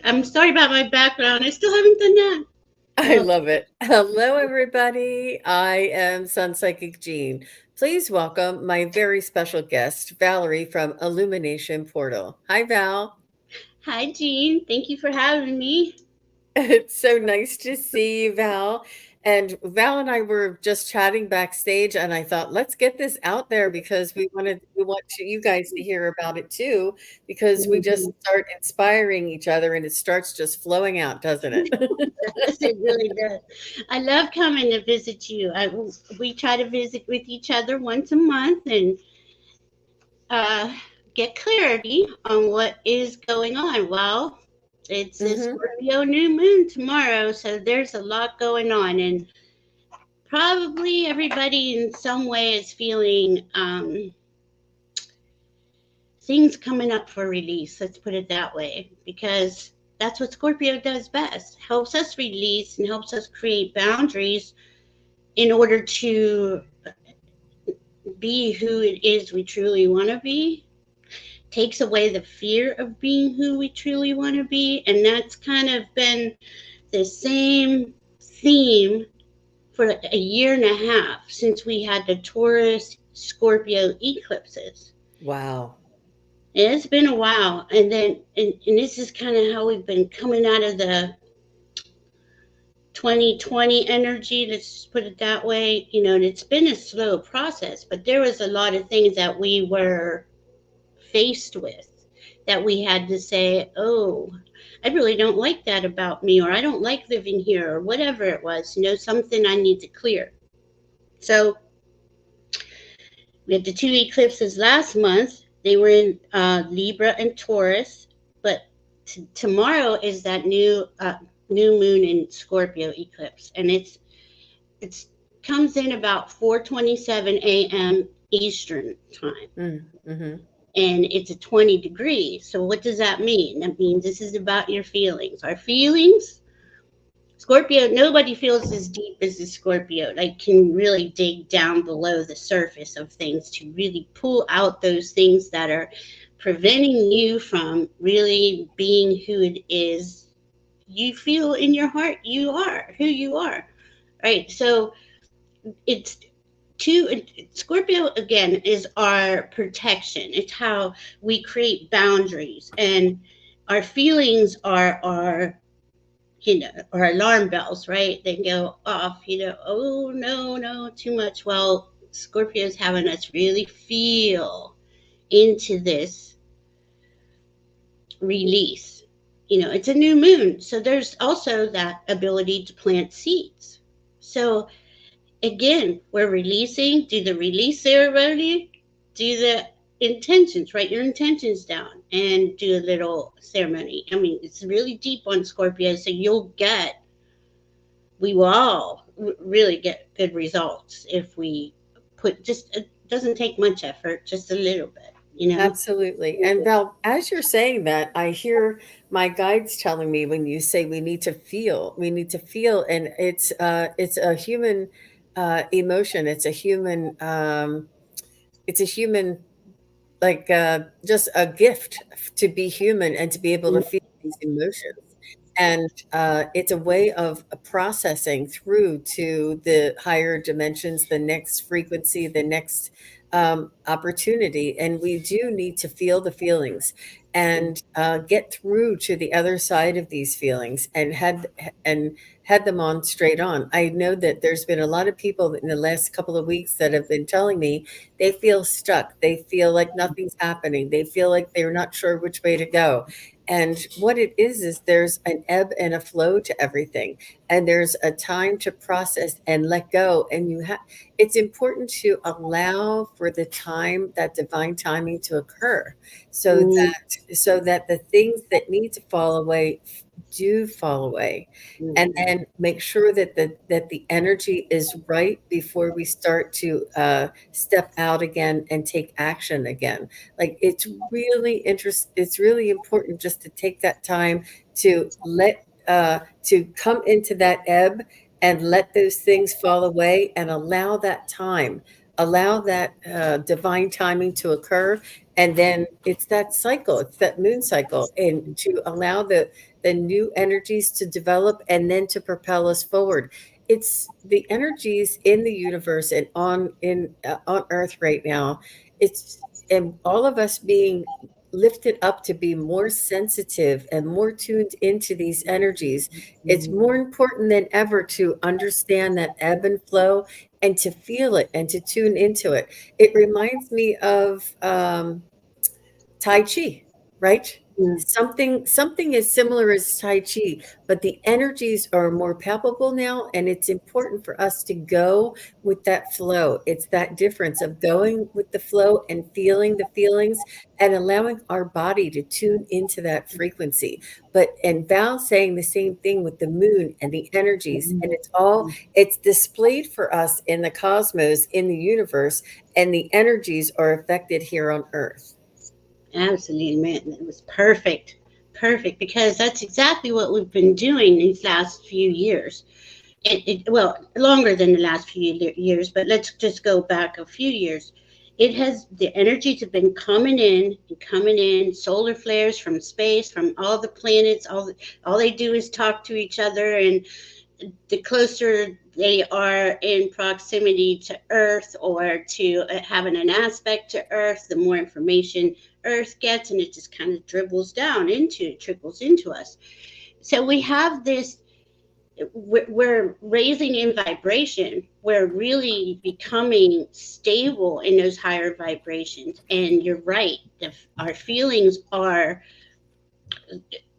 I'm sorry about my background. I still haven't done that. I Oh, love it. Hello, everybody. I am Sun Psychic Jean. Please welcome my very special guest, Valerie from Illumination Portal. Hi, Val. hi, Jean. Thank you for having me. It's so nice to see you, Val. And Val and I were just chatting backstage, and I thought, let's get this out there because you guys to hear about it too, because we just Mhm. start inspiring each other and it starts just flowing out, doesn't it? Yes, it really does. I love coming to visit you. We try to visit with each other once a month and uh, get clarity on what is going on. Well, it's a Hmm. Scorpio new moon tomorrow, so there's a lot going on, and probably everybody in some way is feeling things coming up for release. Let's put it that way, because that's what Scorpio does best. Helps us release and helps us create boundaries in order to be who it is we truly want to be. Takes away the fear of being who we truly want to be, and that's kind of been the same theme for a year and a half since we had the Taurus Scorpio eclipses. Wow. It's been a while, and this is kind of how we've been coming out of the 2020 energy. Let's just put it that way. You know, and it's been a slow process, but there was a lot of things that we were faced with that we had to say, "Oh, I really don't like that about me," or "I don't like living here," or whatever it was. You know, something I need to clear. So we had the two eclipses last month. They were in Libra and Taurus, but tomorrow is that new moon in Scorpio eclipse, and it's comes in about 4:27 a.m. Eastern time, Mm-hmm. and it's a 20 degrees. So what does that mean? That means this is about your feelings. Our feelings, Scorpio, nobody feels as deep as the Scorpio. Like, can really dig down below the surface of things to really pull out those things that are preventing you from really being who it is you feel in your heart you are, who you are. Right. So it's two Scorpio again is our protection. It's how we create boundaries, and our feelings are our, you know, or alarm bells, right? They go off, you know, oh no, no, too much. Well, Scorpio's having us really feel into this release. You know, it's a new moon. So there's also that ability to plant seeds. So again, we're releasing, do the release ceremony, do the intentions, write your intentions down, and do a little ceremony. I mean, it's really deep on Scorpio, so we will all really get good results if we put just, it doesn't take much effort, just a little bit, you know? Absolutely. And Val, as you're saying that, I hear my guides telling me when you say we need to feel, and it's a human emotion. It's a human just a gift to be human and to be able to feel these emotions. And it's a way of processing through to the higher dimensions, the next frequency, the next opportunity. And we do need to feel the feelings and get through to the other side of these feelings and head them on straight on. I know that there's been a lot of people in the last couple of weeks that have been telling me they feel stuck. They feel like nothing's happening. They feel like they're not sure which way to go. And what it is there's an ebb and a flow to everything. And there's a time to process and let go. And it's important to allow for the time, that divine timing to occur Mm-hmm. so that the things that need to fall away do fall away, and then make sure that the energy is right before we start to step out again and take action again. Like it's really important just to take that time to to come into that ebb and let those things fall away and allow that time. allow that divine timing to occur, and then it's that cycle, it's that moon cycle, and to allow the new energies to develop and then to propel us forward. It's the energies in the universe and on earth right now. It's and all of us being lifted up to be more sensitive and more tuned into these energies. It's more important than ever to understand that ebb and flow and to feel it and to tune into it. It reminds me of Tai Chi, right? Mm, Something as similar as Tai Chi, but the energies are more palpable now, and it's important for us to go with that flow. It's that difference of going with the flow and feeling the feelings and allowing our body to tune into that frequency. But and Val saying the same thing with the moon and the energies, and it's displayed for us in the cosmos, in the universe, and the energies are affected here on Earth. absolutely, man. It was perfect. Perfect, because that's exactly what we've been doing these last few years. Well, longer than the last few years, but let's just go back a few years. It has the energies have been coming in and coming in, solar flares from space, from all the planets. All they do is talk to each other, and the closer they are in proximity to Earth or to having an aspect to Earth, the more information Earth gets, and it just kind of trickles into us. So we have this, we're raising in vibration, we're really becoming stable in those higher vibrations. And you're right, our feelings are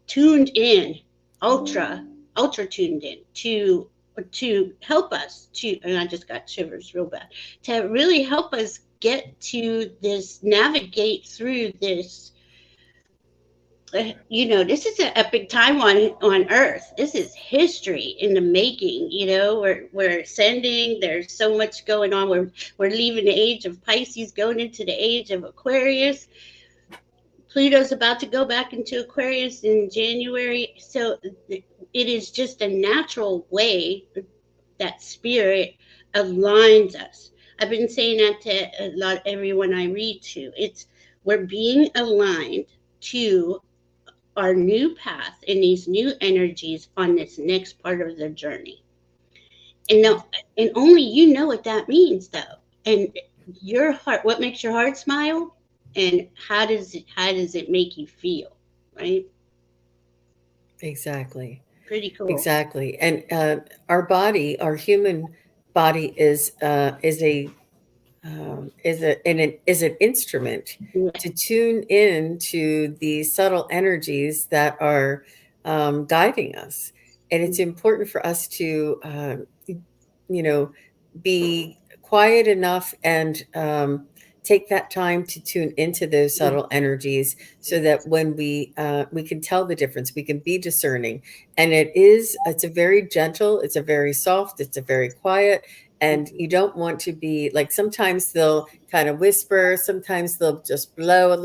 tuned in, ultra tuned in to help us to, and I just got shivers real bad, to really help us get to this, navigate through this. This is an epic time on Earth. This is history in the making. We're ascending. There's so much going on. We're leaving the age of Pisces, going into the age of Aquarius. Pluto's about to go back into Aquarius in January. So it is just a natural way that spirit aligns us. I've been saying that to a lot everyone I read to. It's We're being aligned to our new path and these new energies on this next part of the journey. And no, and only you know what that means, though. And your heart, what makes your heart smile, and how does it make you feel, right? Exactly. Pretty cool. Exactly. And our body, our human body is an instrument Yeah. to tune in to the subtle energies that are guiding us. And it's important for us to, you know, be quiet enough and take that time to tune into those subtle energies, so that when we can tell the difference, we can be discerning. And it's a very gentle, it's a very soft, it's a very quiet. And you don't want to be like, sometimes they'll kind of whisper, sometimes they'll just blow a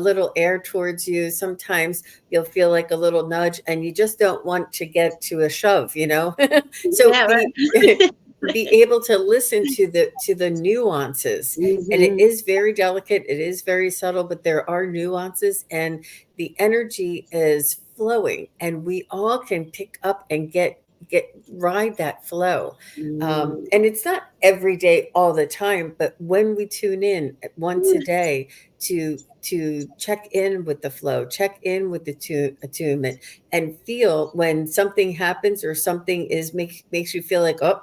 little air towards you, sometimes you'll feel like a little nudge, and you just don't want to get to a shove. So Yeah, be right. be able to listen to the nuances. And it Hmm. is very delicate, it is very subtle, but there are nuances, and the energy is flowing, and we all can pick up and get ride that flow. And it's not every day all the time, but when we tune in once a day to check in with the flow, check in with the attunement, and feel when something happens or something makes you feel like, oh,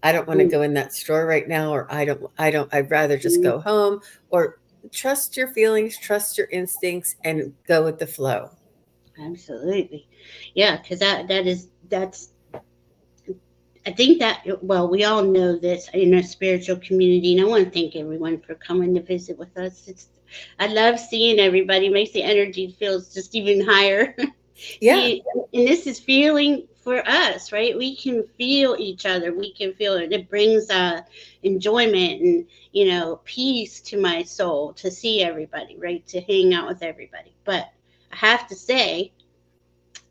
I don't want to go in that store right now, or I'd rather just go home, or trust your feelings, trust your instincts, and go with the flow. Absolutely. Yeah, because that's I think that, well, we all know this in our spiritual community, and I want to thank everyone for coming to visit with us. I love seeing everybody. It makes the energy feels just even higher. Yeah, See, and this is feeling for us, right? We can feel each other. We can feel it. It brings enjoyment and peace to my soul to see everybody, right? To hang out with everybody. But I have to say,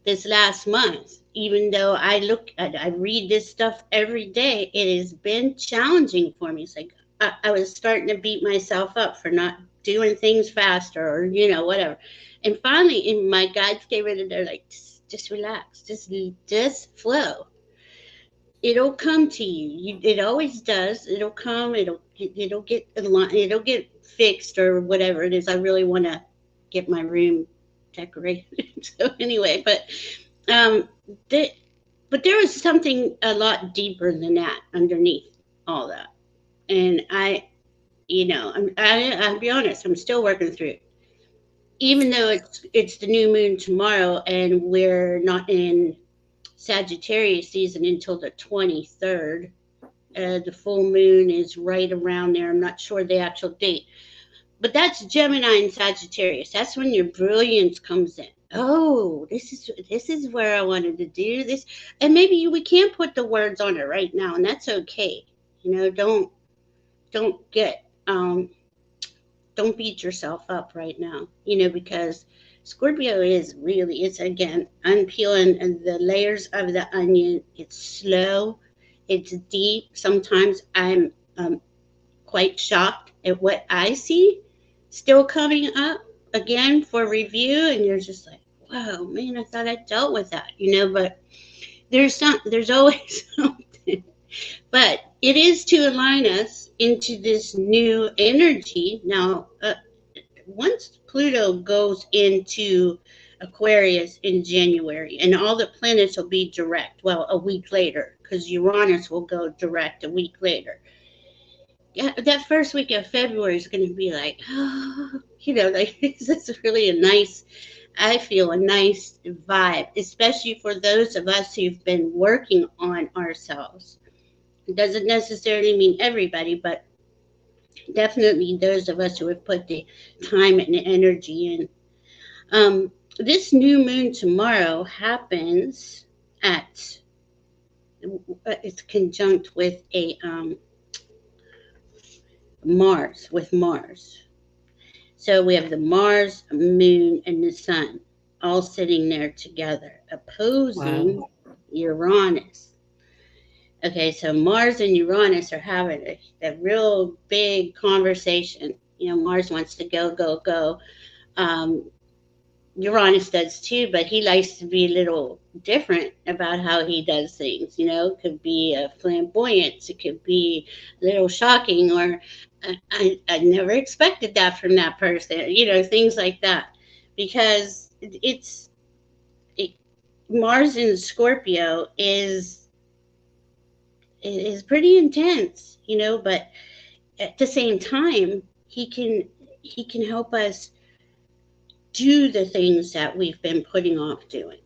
this last month, even though I read this stuff every day, it has been challenging for me. It's like, I was starting to beat myself up for not doing things faster or whatever. And finally, and my guides came in and they're like, just relax, just flow. It'll come to you. It always does. It'll come. It'll get it'll get fixed or whatever it is. I really want to get my room decorated. So anyway, um, the, but there was something a lot deeper than that underneath all that, and I'll be honest, I'm still working through it. Even though it's the new moon tomorrow, and we're not in Sagittarius season until the 23rd. The full moon is right around there. I'm not sure the actual date, but that's Gemini and Sagittarius. That's when your brilliance comes in. Oh, this is where I wanted to do this, and maybe we can't put the words on it right now, and that's okay. Don't get don't beat yourself up right now. Because Scorpio is really, it's again unpeeling the layers of the onion. It's slow, it's deep. Sometimes I'm quite shocked at what I see still coming up again for review, and you're just like, "Whoa, man! I thought I dealt with that," But there's always something. But it is to align us into this new energy. Now, once Pluto goes into Aquarius in January, and all the planets will be direct, well, a week later, because Uranus will go direct a week later. Yeah, that first week of February is going to be like, oh, like this is really a nice, I feel a nice vibe, especially for those of us who've been working on ourselves. It doesn't necessarily mean everybody, but definitely those of us who have put the time and the energy in. This new moon tomorrow happens at it's conjunct with a Mars. So we have the Mars, moon, and the sun all sitting there together, opposing Wow. Uranus. Okay, so Mars and Uranus are having a real big conversation. Mars wants to go, go, go. Um, Uranus does too, but he likes to be a little different about how he does things. It could be a flamboyance, it could be a little shocking, or I never expected that from that person. Things like that, because it, Mars in Scorpio is pretty intense. But at the same time, he can help us do the things that we've been putting off doing.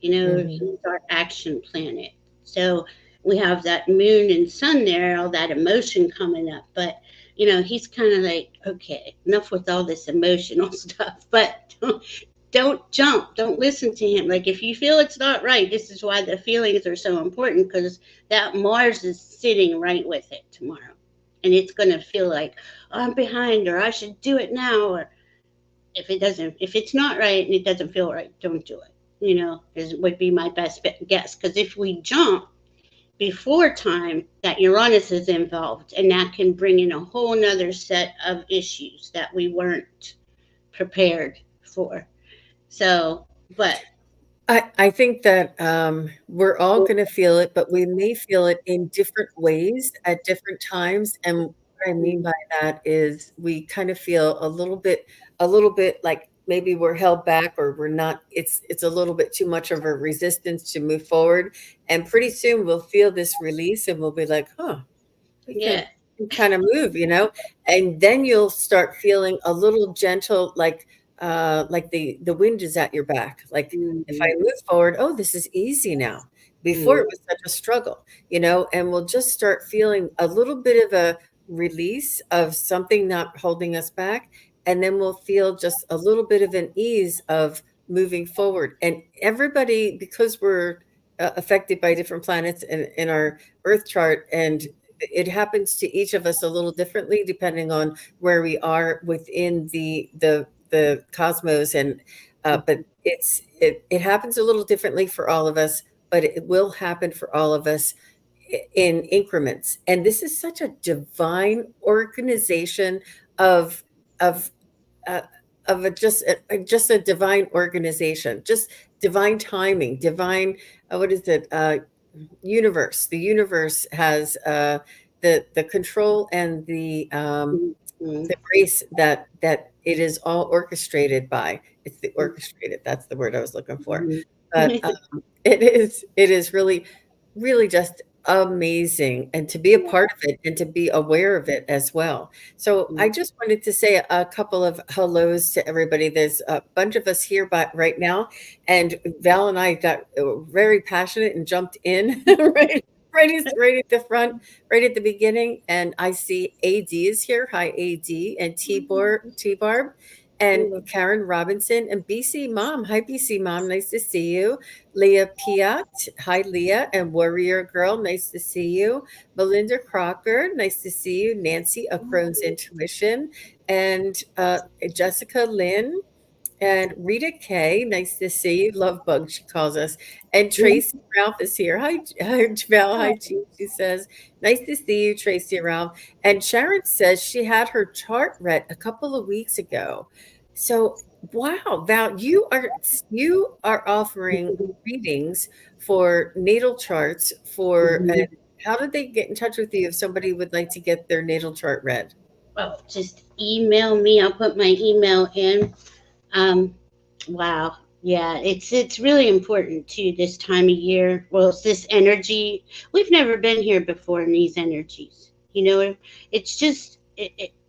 Hmm. He's our action planet. So we have that moon and sun there, all that emotion coming up. But, he's kind of like, okay, enough with all this emotional stuff. But don't jump. Don't listen to him. Like, if you feel it's not right, this is why the feelings are so important, because that Mars is sitting right with it tomorrow. And it's going to feel like, oh, I'm behind, or I should do it now, or if it's not right and it doesn't feel right, don't do it. Is would be my best guess. Because if we jump before time, that Uranus is involved, and that can bring in a whole nother set of issues that we weren't prepared for. So, but I think that we're all going to feel it, but we may feel it in different ways at different times. And what I mean by that is we kind of feel a little bit like maybe we're held back or we're not. It's a little bit too much of a resistance to move forward. And pretty soon we'll feel this release, and we'll be like, "Huh, we yeah. can kind of move," and then you'll start feeling a little gentle, like the wind is at your back. Like if I Hmm. move forward, oh, this is easy now. Before it was such a struggle, and we'll just start feeling a little bit of a release of something not holding us back, and then we'll feel just a little bit of an ease of moving forward. And everybody, because we're affected by different planets in our Earth chart, and it happens to each of us a little differently depending on where we are within the cosmos. And but it happens a little differently for all of us, but it will happen for all of us in increments. And this is such a divine organization of of uh, of just a divine organization, just divine timing, divine what is it? Universe. The universe has the control and Mhm. the grace that it is all orchestrated by. It's the orchestrated, that's the word I was looking for. Mhm. But, it is really, really just amazing, and to be a part of it and to be aware of it as well. So, I just wanted to say a couple of hellos to everybody. There's a bunch of us here but right now, and Val and I got, very passionate and jumped in right at the front, right at the beginning, and I see AD is here. Hi, AD, and T-Barb, and Karen Robinson, and BC Mom. Hi, BC Mom. Nice to see you. Leah Piat. Hi, Leah, and Warrior Girl. Nice to see you. Melinda Crocker. Nice to see you. Nancy, A Crone's Intuition, and Jessica Lynn. And Rita K, nice to see you. Love bug, she calls us. And Tracy Ralph is here. Hi, hi, Val. Hi, Jean. She says, nice to see you, Tracy Ralph. And Sharon says she had her chart read a couple of weeks ago. So, wow, Val, you are offering readings for natal charts for. How did they get in touch with you if somebody would like to get their natal chart read? Well, just email me. I'll put my email in. Um, wow. Yeah, it's really important too this time of year. Well, it's this energy. We've never been here before in these energies. It's just.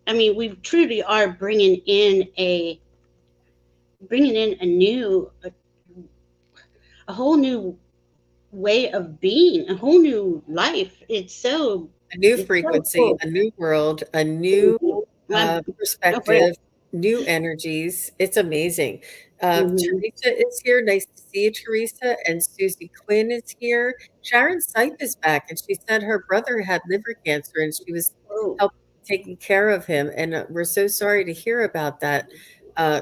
I mean, we truly are bringing in a whole new way of being, a whole new life. A new It's so frequency, cool. a new world, a new Mhm. Go for it. perspective, new energies. It's amazing. Hmm. Teresa is here. Nice to see you, Teresa. And Susie Quinn is here. Sharon Sipe is back, and she said her brother had liver cancer and she was Oh. helping taking care of him. And we're so sorry to hear about that,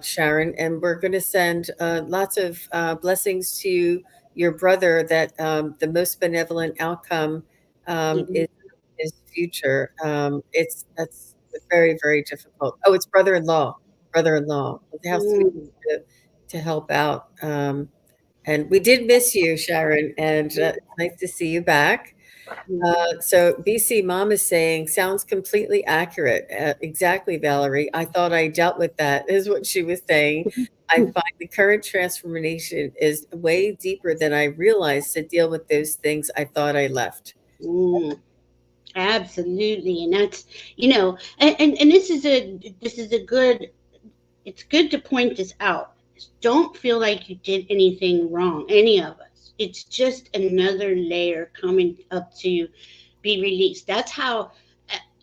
Sharon. And we're going to send lots of blessings to your brother that the most benevolent outcome is Mhm. his future. It's that's very, very difficult. Oh, it's brother-in-law, brother-in-law. It has to be Mm. to help out. And we did miss you, Sharon, and it's nice to see you back. So BC Mom is saying, sounds completely accurate. Exactly, Valerie. I thought I dealt with that, is what she was saying. I find the current transformation is way deeper than I realized to deal with those things I thought I left. Mm. Absolutely, and that's and this is a good. It's good to point this out. Don't feel like you did anything wrong, any of us. It's just another layer coming up to be released. That's how.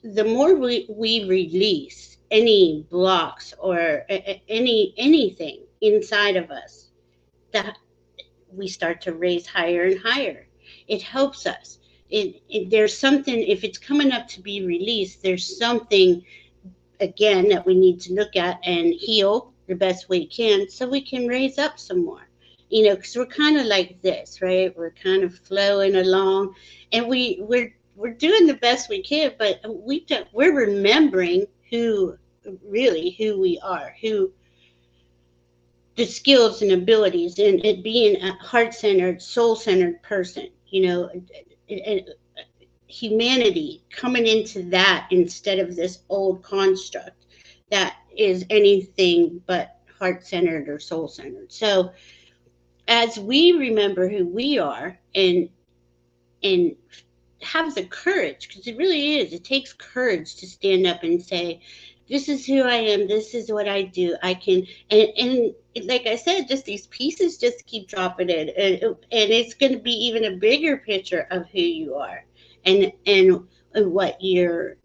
The more we release any blocks or anything inside of us, that we start to raise higher and higher. It helps us. There's something, if it's coming up to be released, there's something, again, that we need to look at and heal the best we can so we can raise up some more. Because we're kind of like this, right? We're kind of flowing along, and we're doing the best we can, but we're remembering who we are, who the skills and abilities, and it being a heart-centered, soul-centered person. Humanity coming into that instead of this old construct that is anything but heart-centered or soul-centered. So as we remember who we are, and have the courage, because it really is, it takes courage to stand up and say, this is who I am, this is what I do, I can. And like I said, just these pieces just keep dropping in, and it's going to be even a bigger picture of who you are, and what you're.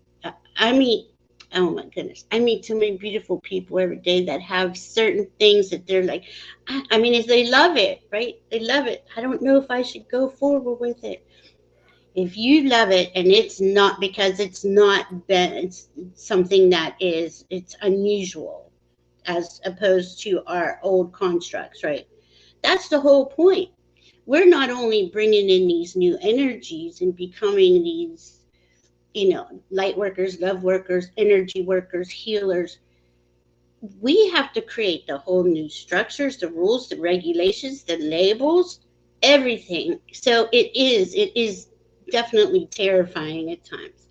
I mean, oh my goodness, I meet so many beautiful people every day that have certain things that they're like, I mean, if they love it, right, they love it. I don't know if I should go forward with it. If you love it, and it's not, because it's not been, it's something that is, it's unusual as opposed to our old constructs, right? That's the whole point. we're not only bringing in these new energies and becoming these, light workers, love workers, energy workers, healers. We have to create the whole new structures, the rules, the regulations, the labels, everything. So it is definitely terrifying at times.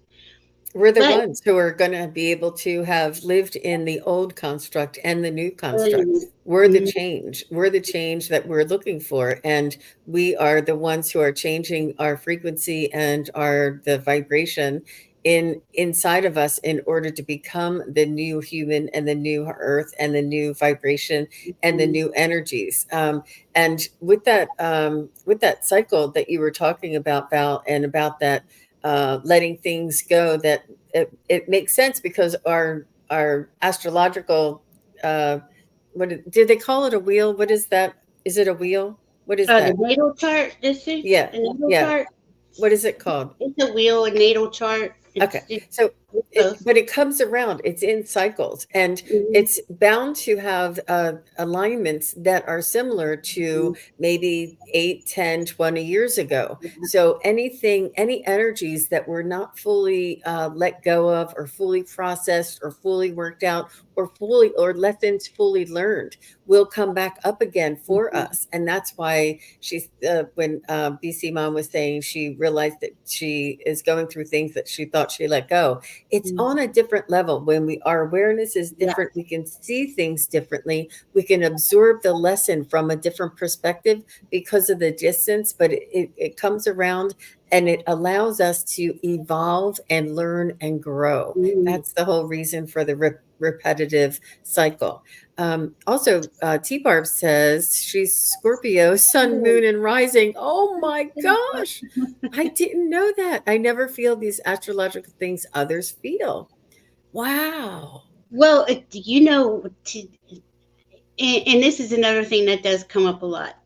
We're the But ones who are going to be able to have lived in the old construct and the new construct. We're the mm, change. We're the change that we're looking for. And we are the ones who are changing our frequency and the vibration inside of us in order to become the new human and the new earth and the new vibration and the mm, new energies. And with that cycle that you were talking about, Val, and about that letting things go, that it makes sense because our astrological did they call it a wheel? What is that? Is it a wheel? What is the that? natal chart, this is Yeah, the natal yeah. chart. What is it called? It's a wheel, a natal chart. Okay. It's So both. but it comes around. It's in cycles, and Mhm, it's bound to have alignments that are similar to mhm, maybe 8, 10, 20 years ago. So any energies that were not fully let go of, or fully processed, or fully worked out, or lessons fully learned, will come back up again for mhm, us. And that's why she's when BC Mom was saying she realized that she is going through things that she thought she let go. It's mhm. on a different level. When our awareness is Yeah. different, we can see things differently. We can absorb the lesson from a different perspective because of the distance, but it comes around, and it allows us to evolve and learn and grow. Mhm. That's the whole reason for the repetitive cycle. Also, T Barb says she's Scorpio, sun, moon, and rising. Oh my gosh. I didn't know that. I never feel these astrological things others feel. Wow. Well, and this is another thing that does come up a lot.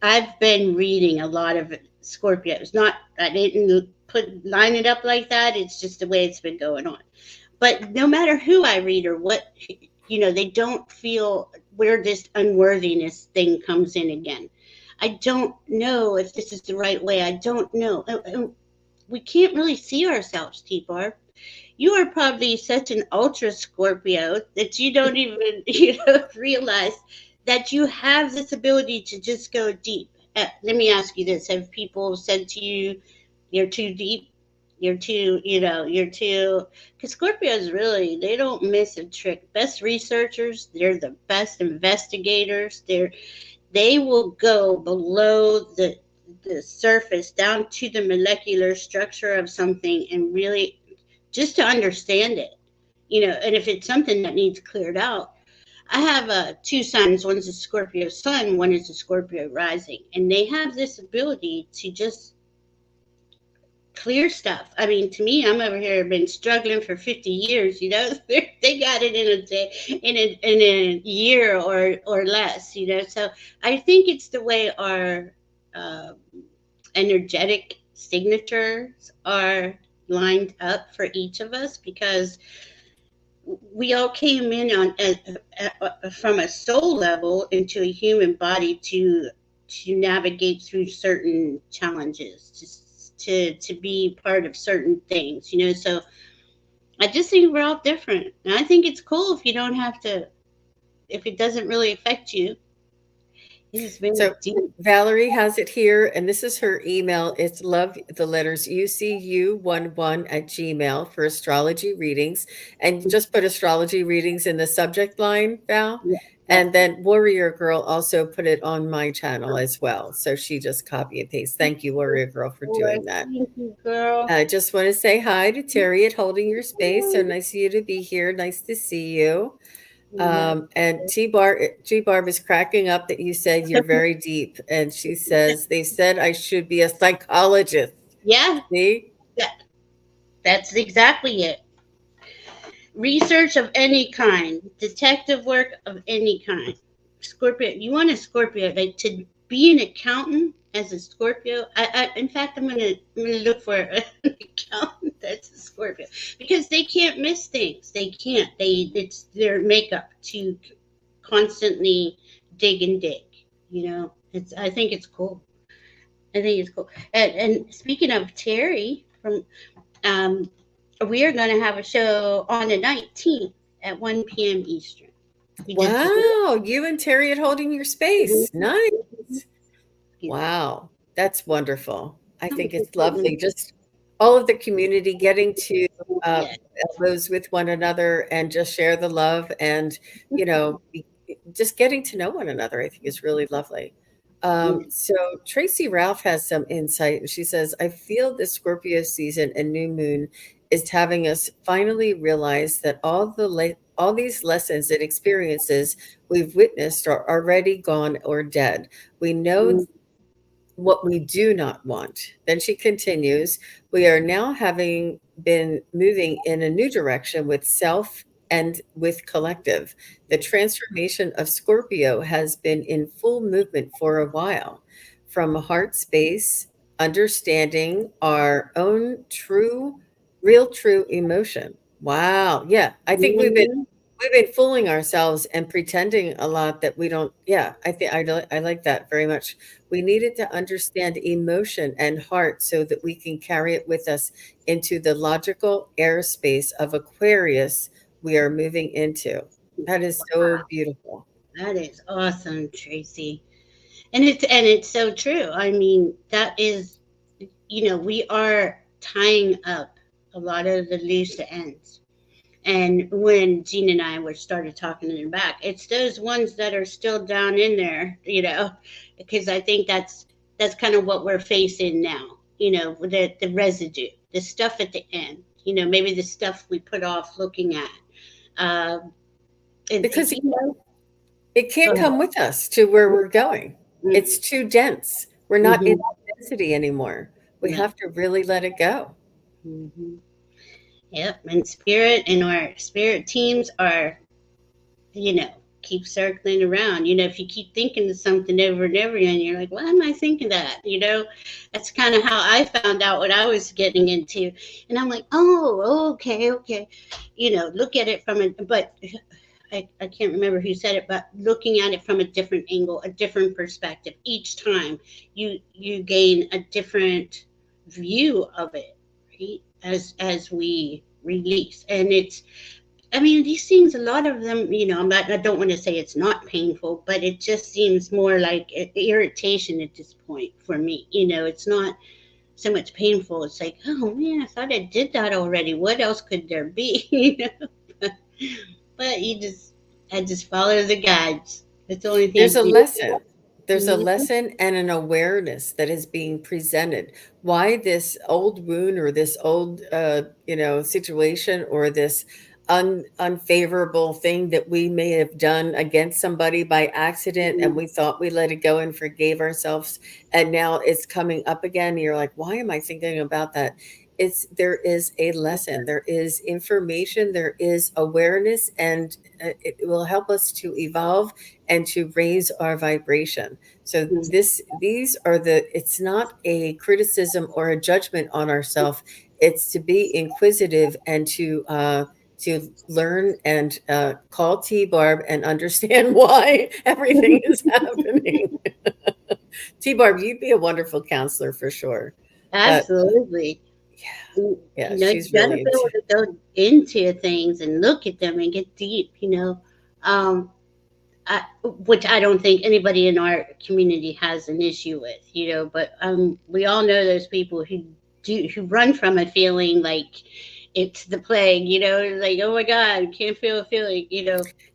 I've been reading a lot of Scorpios. Not, I didn't line it up like that. It's just the way it's been going on. But no matter who I read or what, they don't feel where this unworthiness thing comes in again. I don't know if this is the right way. I don't know. We can't really see ourselves, T-Bar. You are probably such an ultra Scorpio that you don't even realize that you have this ability to just go deep. Let me ask you this: have people said to you, "You're too deep"? You're too. Because Scorpios really, they don't miss a trick. Best researchers, they're the best investigators. They will go below the surface down to the molecular structure of something and really just to understand it. And if it's something that needs cleared out. I have two sons. One's a Scorpio sun, one is a Scorpio rising, and they have this ability to just clear stuff. I mean, to me, I'm over here been struggling for 50 years. They got it in a day, in a year or less. So I think it's the way our uh, energetic signatures are lined up for each of us, because we all came in from a soul level into a human body to navigate through certain challenges, just to be part of certain things. So I just think we're all different, and I think it's cool if you don't have to, if it doesn't really affect you. It is very So deep. Valerie has it here, and this is her email. It's love the letters UCU11 at Gmail for astrology readings. And just put astrology readings in the subject line, Val. Yeah, And definitely. then Warrior Girl also put it on my channel as well. So she just copy and paste. Thank you, Warrior Girl, for doing that. Thank you, girl. I just want to say hi to Terry at Holding Your Space. So nice of you to be here. Nice to see you. Yeah. And G Barb is cracking up that you said you're very deep. And she says, they said I should be a psychologist. Yeah, See? that, that's exactly it. Research of any kind, detective work of any kind. Scorpio, you want a Scorpio, like to be an accountant as a Scorpio. In fact, I'm gonna look for an accountant that's a Scorpio, because they can't miss things. They can't. It's their makeup to constantly dig and dig. I think it's cool. I think it's cool. And speaking of Terry, from um, we are going to have a show on the 19th at 1 p.m. Eastern. We just Wow, you and Terry at holding your space. Mhm. Nice. Yeah. Wow, that's wonderful. I Oh, think it's it's lovely. important. Just all of the community getting to Yeah. elbows with one another and just share the love and, just getting to know one another, I think is really lovely. Mm. So Tracy Ralph has some insight, and she says, I feel the Scorpio season and new moon is having us finally realize that all these lessons and experiences we've witnessed are already gone or dead. We know Mm. what we do not want. Then she continues, we are now having been moving in a new direction with self and with collective. The transformation of Scorpio has been in full movement for a while. From a heart space, understanding our own real true emotion. Wow. Yeah. I think Mhm. we've been fooling ourselves and pretending a lot that we don't. Yeah, I think I like that very much. We needed to understand emotion and heart so that we can carry it with us into the logical airspace of Aquarius we are moving into. That is so beautiful. That is awesome, Tracy. And it's so true. I mean, that is, we are tying up a lot of the loose ends. And when Gene and I were started talking in the back, it's those ones that are still down in there, because I think that's kind of what we're facing now. The residue, the stuff at the end. Maybe the stuff we put off looking at. Uh, it, Because you know, it Go can't ahead. come with us to where we're going. It's too dense. We're not in Mm-hmm. that density anymore. We No. have to really let it go. Hmm. Yep. And spirit and our spirit teams are, you know, keep circling around. If you keep thinking of something over and over again, you're like, why am I thinking that? That's kind of how I found out what I was getting into. And I'm like, oh, okay, okay. Look at it from but I can't remember who said it, but looking at it from a different angle, a different perspective. Each time you gain a different view of it, right? As we release. And it's I mean, these things, a lot of them, I don't want to say it's not painful, but it just seems more like irritation at this point for me. It's not so much painful. It's like, oh man, I thought I did that already. What else could there be? But, but I just follow the guides. That's the only thing I There's a can lesson. There's a do. lesson and an awareness that is being presented. Why this old wound or this old, situation or this unfavorable thing that we may have done against somebody by accident and Mhm. we thought we let it go and forgave ourselves, and now it's coming up again. And you're like, why am I thinking about that? There is a lesson, there is information, there is awareness, and it will help us to evolve and to raise our vibration. So these are it's not a criticism or a judgment on ourselves. It's to be inquisitive and to learn and call T Barb and understand why everything is happening. T Barb, you'd be a wonderful counselor for sure. But Absolutely. yeah, You yeah, you she's gotta really be into. able to go into things and look at them and get deep. Um, I, which I don't think anybody in our community has an issue with. But we all know those people who run from a feeling like it's the plague. Like, oh my God, can't feel a feeling.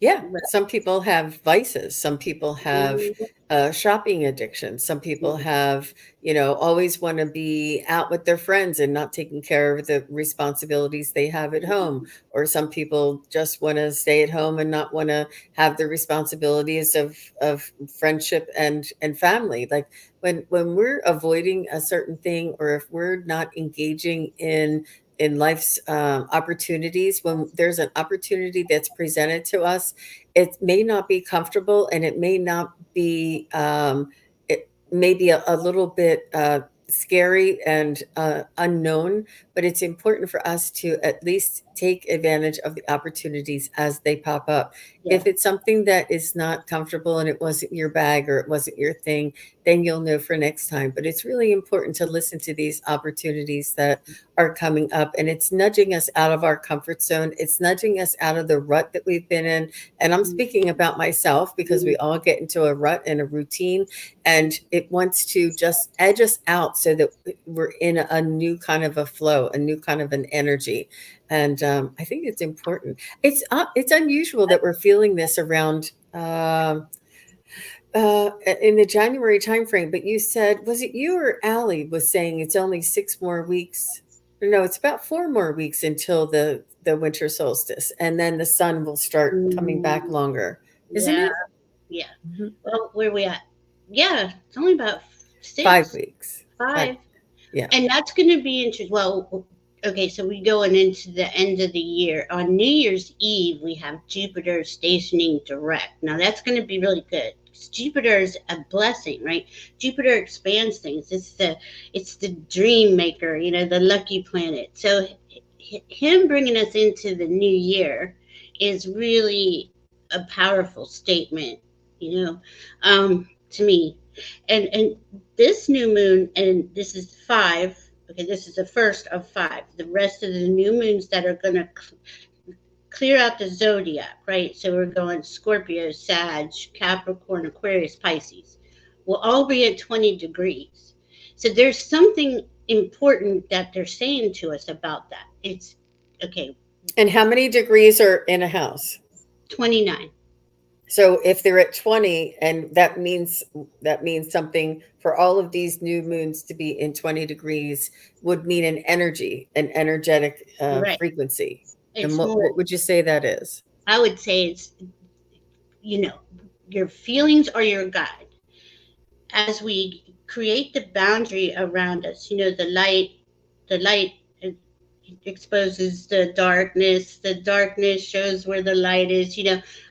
Yeah, But, some people have vices. Some people have mhm, shopping addiction. Some people have, always want to be out with their friends and not taking care of the responsibilities they have at home. Or some people just want to stay at home and not want to have the responsibilities of friendship and family. Like when we're avoiding a certain thing, or if we're not engaging in life's opportunities, when there's an opportunity that's presented to us, it may not be comfortable, and it may not be, it may be a little bit scary and unknown, but it's important for us to at least take advantage of the opportunities as they pop up. Yeah. If it's something that is not comfortable and it wasn't your bag or it wasn't your thing, then you'll know for next time. But it's really important to listen to these opportunities that are coming up, and it's nudging us out of our comfort zone. It's nudging us out of the rut that we've been in. And I'm speaking about myself because we all get into a rut and a routine, and it wants to just edge us out so that we're in a new kind of a flow, a new kind of an energy. And I think it's important. It's unusual that we're feeling this around in the January timeframe. But you said, was it you or Allie was saying it's only 6 more weeks? No, it's about 4 more weeks until the winter solstice, and then the sun will start coming back Mm, longer, isn't yeah. it? Yeah. Mhm. Well, where we at? Yeah, it's only about 6, 5 weeks. Five. 5. Yeah. And that's going to be interesting. Well, okay, so we going into the end of the year. On New Year's Eve, we have Jupiter stationing direct. Now that's going to be really good. 'Cause Jupiter is a blessing, right? Jupiter expands things. It's the dream maker, the lucky planet. So him bringing us into the new year is really a powerful statement, you know, to me. And this new moon, and this is 5. Okay, this is the first of 5. The rest of the new moons that are going to clear out the zodiac, right? So we're going Scorpio, Sag, Capricorn, Aquarius, Pisces. We'll all be at 20 degrees. So there's something important that they're saying to us about that. It's okay, And how many degrees are in a house? 29. So if they're at 20, and that means something for all of these new moons to be in 20 degrees would mean an energetic Right. frequency. And It's more, what would you say that is? I would say it's, you know, your feelings are your guide. As we create the boundary around us, the light exposes the darkness shows where the light is.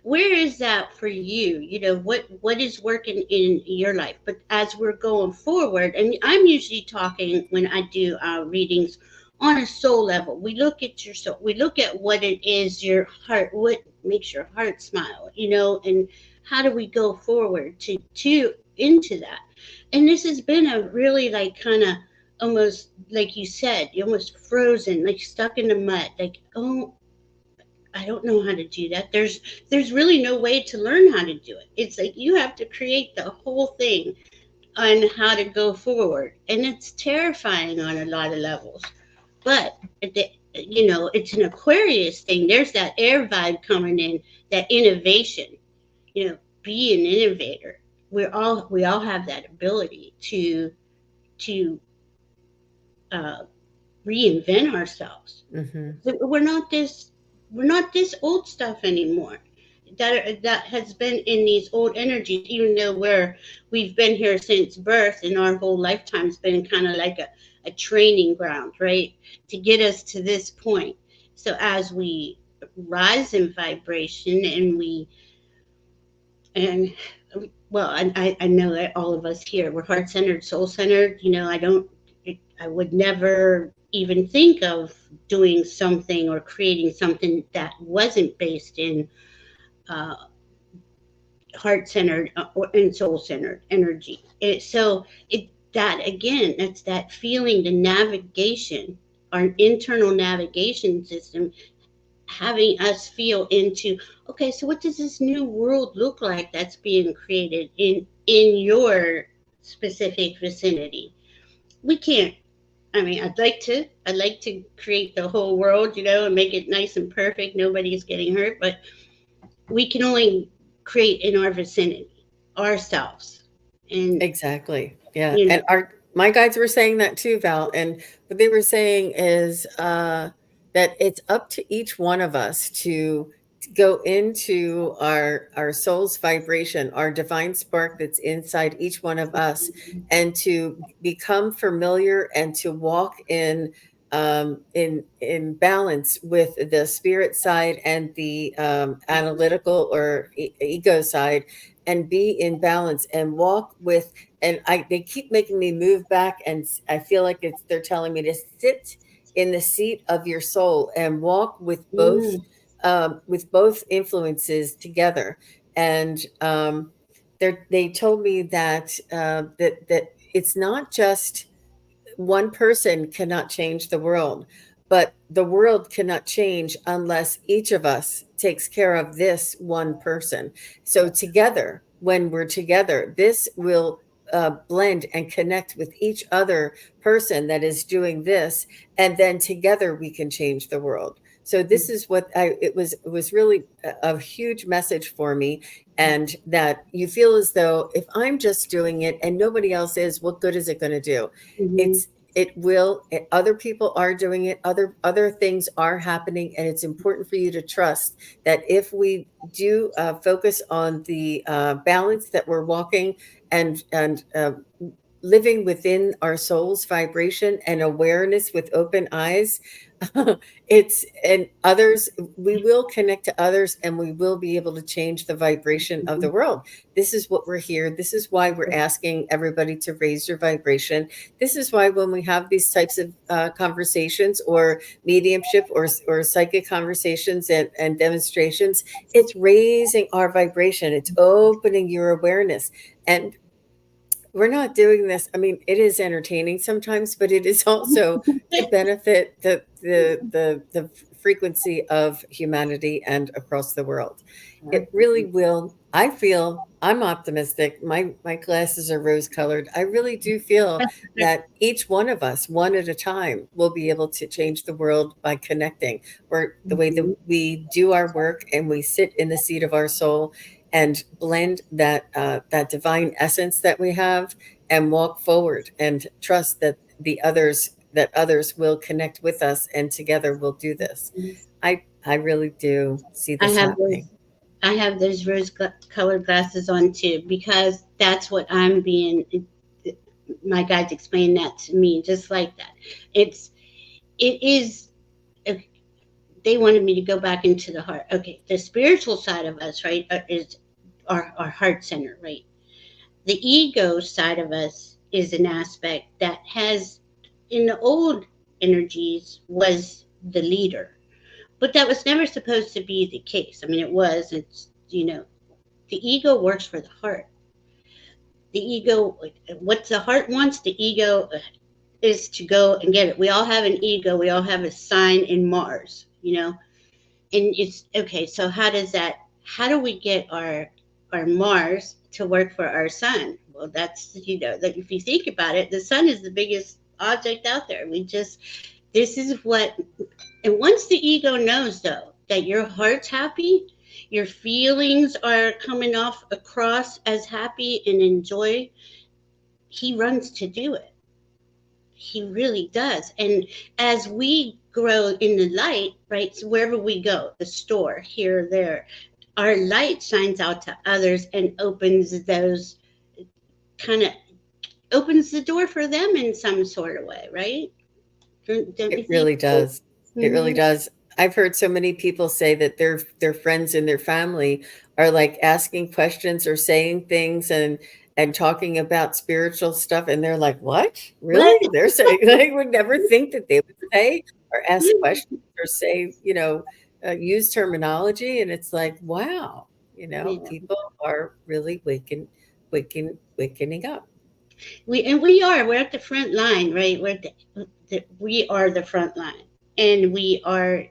Where is that for you? What is working in your life? But as we're going forward, and I'm usually talking when I do readings on a soul level, we look at your soul, we look at what it is, your heart, what makes your heart smile, and how do we go forward to into that. And this has been a really, like, kind of, almost like you said, you're almost frozen, like stuck in the mud, like, oh, I don't know how to do that. There's really no way to learn how to do it. It's like you have to create the whole thing on how to go forward, and it's terrifying on a lot of levels. But it's an Aquarius thing. There's that air vibe coming in, that innovation. Be an innovator. We all have that ability to uh, reinvent ourselves. Hmm. We're not this old stuff anymore. That has been in these old energies, even though we've been here since birth, and our whole lifetime's been kind of like a training ground, right? To get us to this point. So as we rise in vibration, and well, I know that all of us here, we're heart centered, soul centered. I would never even think of doing something or creating something that wasn't based in uh, heart centered or and soul centered energy. That again, that's that feeling, the navigation, our internal navigation system, having us feel into, okay, so what does this new world look like that's being created in your specific vicinity? We can't, I mean, I'd like to create the whole world, and make it nice and perfect, nobody's getting hurt, but we can only create in our vicinity, ourselves. And Exactly. Yeah. you And know our my guides were saying that too, Val. And what they were saying is that it's up to each one of us to go into our soul's vibration, our divine spark that's inside each one of us, and to become familiar and to walk in balance with the spirit side and the analytical or ego side, and be in balance and walk with. And they keep making me move back, and I feel like they're telling me to sit in the seat of your soul and walk with both mm, with both influences together. And they told me that that it's not just one person cannot change the world, but the world cannot change unless each of us takes care of this one person. So, together, when we're together, this will blend and connect with each other person that is doing this. And then together we can change the world. So this is what it was really a huge message for me. And that you feel as though if I'm just doing it and nobody else is, what good is it going to do? Mm-hmm. It's it will other people are doing it, other things are happening, and it's important for you to trust that if we do focus on the balance that we're walking and living within our soul's vibration and awareness with open eyes, it's and others, we will connect to others and we will be able to change the vibration of the world. This is what we're here, this is why we're asking everybody to raise your vibration. This is why when we have these types of conversations or mediumship or psychic conversations and demonstrations, it's raising our vibration, it's opening your awareness. And we're not doing this. I mean, it is entertaining sometimes, but it is also to benefit the frequency of humanity and across the world. It really will. I feel I'm optimistic. My glasses are rose colored. I really do feel that each one of us, one at a time, will be able to change the world by connecting, or the way that we do our work and we sit in the seat of our soul and blend that divine essence that we have and walk forward and trust that others will connect with us and together we'll do this. I really do see I this have happening. those. I have those colored glasses on too because that's what I'm being. My guides explained that to me just like that. It's it is. They wanted me to go back into the heart. Okay, the spiritual side of us, right, is our heart center, right? The ego side of us is an aspect that has, in the old energies, was the leader. But that was never supposed to be the case. I mean, it was. The ego works for the heart. The ego, what the heart wants, the ego is to go and get it. We all have an ego. We all have a sign in Mars, and it's okay. So how does that? How do we get our Mars to work for our sun? Well, that's that if you think about it, the sun is the biggest object out there. This is what, and once the ego knows though that your heart's happy, your feelings are coming off across as happy and enjoy, he runs to do it. He really does. And as we grow in the light, right, so wherever we go, the store, here, there, our light shines out to others and kind of opens the door for them in some sort of way, right? Don't you It think? really does. It really Mm-hmm. does. I've heard so many people say that their friends and their family are like asking questions or saying things and talking about spiritual stuff, and they're like, "What? What? Really?" They're saying they would never think that they would say or ask questions or say, use terminology, and it's like, wow, Yeah. people are really wakening up. We are. We're at the front line, right? We are the front line, and we are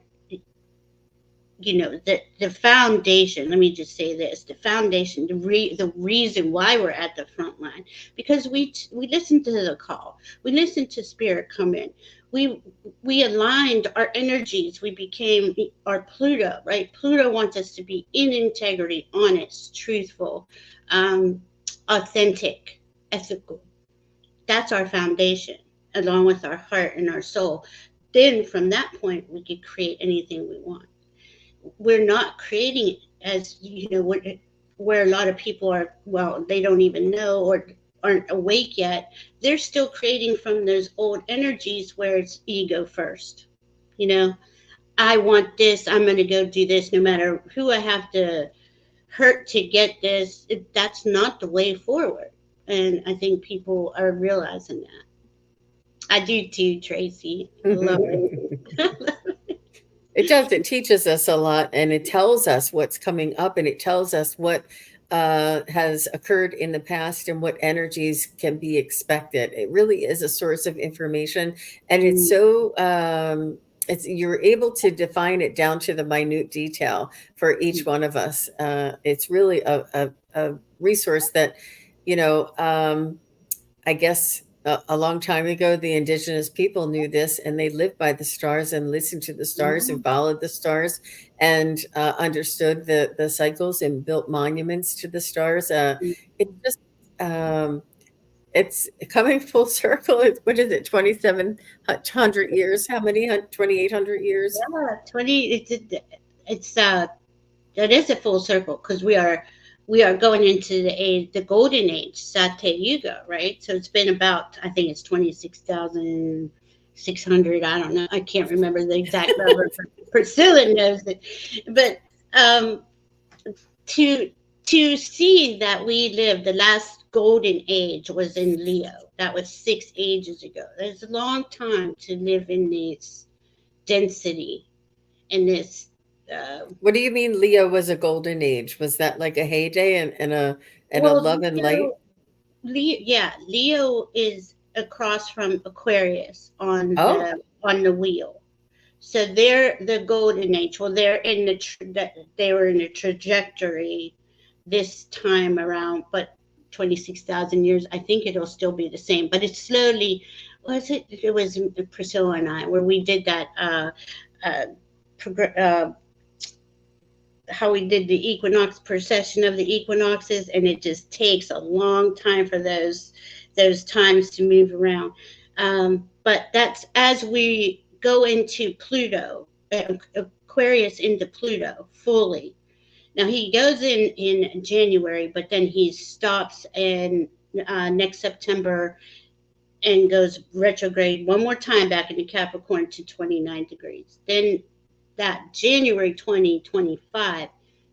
the foundation. Let me just say this: the foundation, the reason why we're at the front line, because we listened to the call, we listened to spirit come in, we we aligned our energies, we became our Pluto, right? Pluto wants us to be in integrity, honest, truthful, um, authentic, ethical. That's our foundation, along with our heart and our soul. Then from that point we could create anything we want. We're not creating it as where a lot of people are, well, they don't even know or aren't awake yet. They're still creating from those old energies where it's ego first. you know I want this, I'm going to go do this no matter who I have to hurt to get this. That's not the way forward, and I think people are realizing that. I do too, Tracy. I love it. It does. It teaches us a lot, and it tells us what's coming up, and it tells us what has occurred in the past and what energies can be expected. It really is a source of information, and it's Mm, so it's you're able to define it down to the minute detail for each one of us. It's really a resource that, you know. I guess a long time ago, the indigenous people knew this and they lived by the stars and listened to the stars and yeah. followed the stars and understood the cycles and built monuments to the stars. It just, um, it's coming full circle. What is it, 2,700 years? How many? 2,800 years? Yeah, 20, it's that is a full circle because we are going into the golden age, Satya Yuga, right? So it's been about, I think it's 26,600. I don't know. I can't remember the exact number. Priscilla knows it. But um, to to see that we lived the last golden age was in Leo. That was 6 ages ago. That's a long time to live in this density and this. Uh, What do you mean Leo was a golden age? Was that like a heyday and a well, love and light? Leo is across from Aquarius Oh, on the wheel. So they're the golden age. Well, they were in a trajectory this time around, but 26,000 years. I think it'll still be the same, but it's slowly. Was it? It was Priscilla and I where we did that. Uh, progr- uh, how we did the equinox precession of the equinoxes, and it just takes a long time for those times to move around. But that's as we go into Pluto, Aquarius into Pluto fully. Now he goes in January, but then he stops in next September and goes retrograde one more time back into Capricorn to 29 degrees. Then that January 2025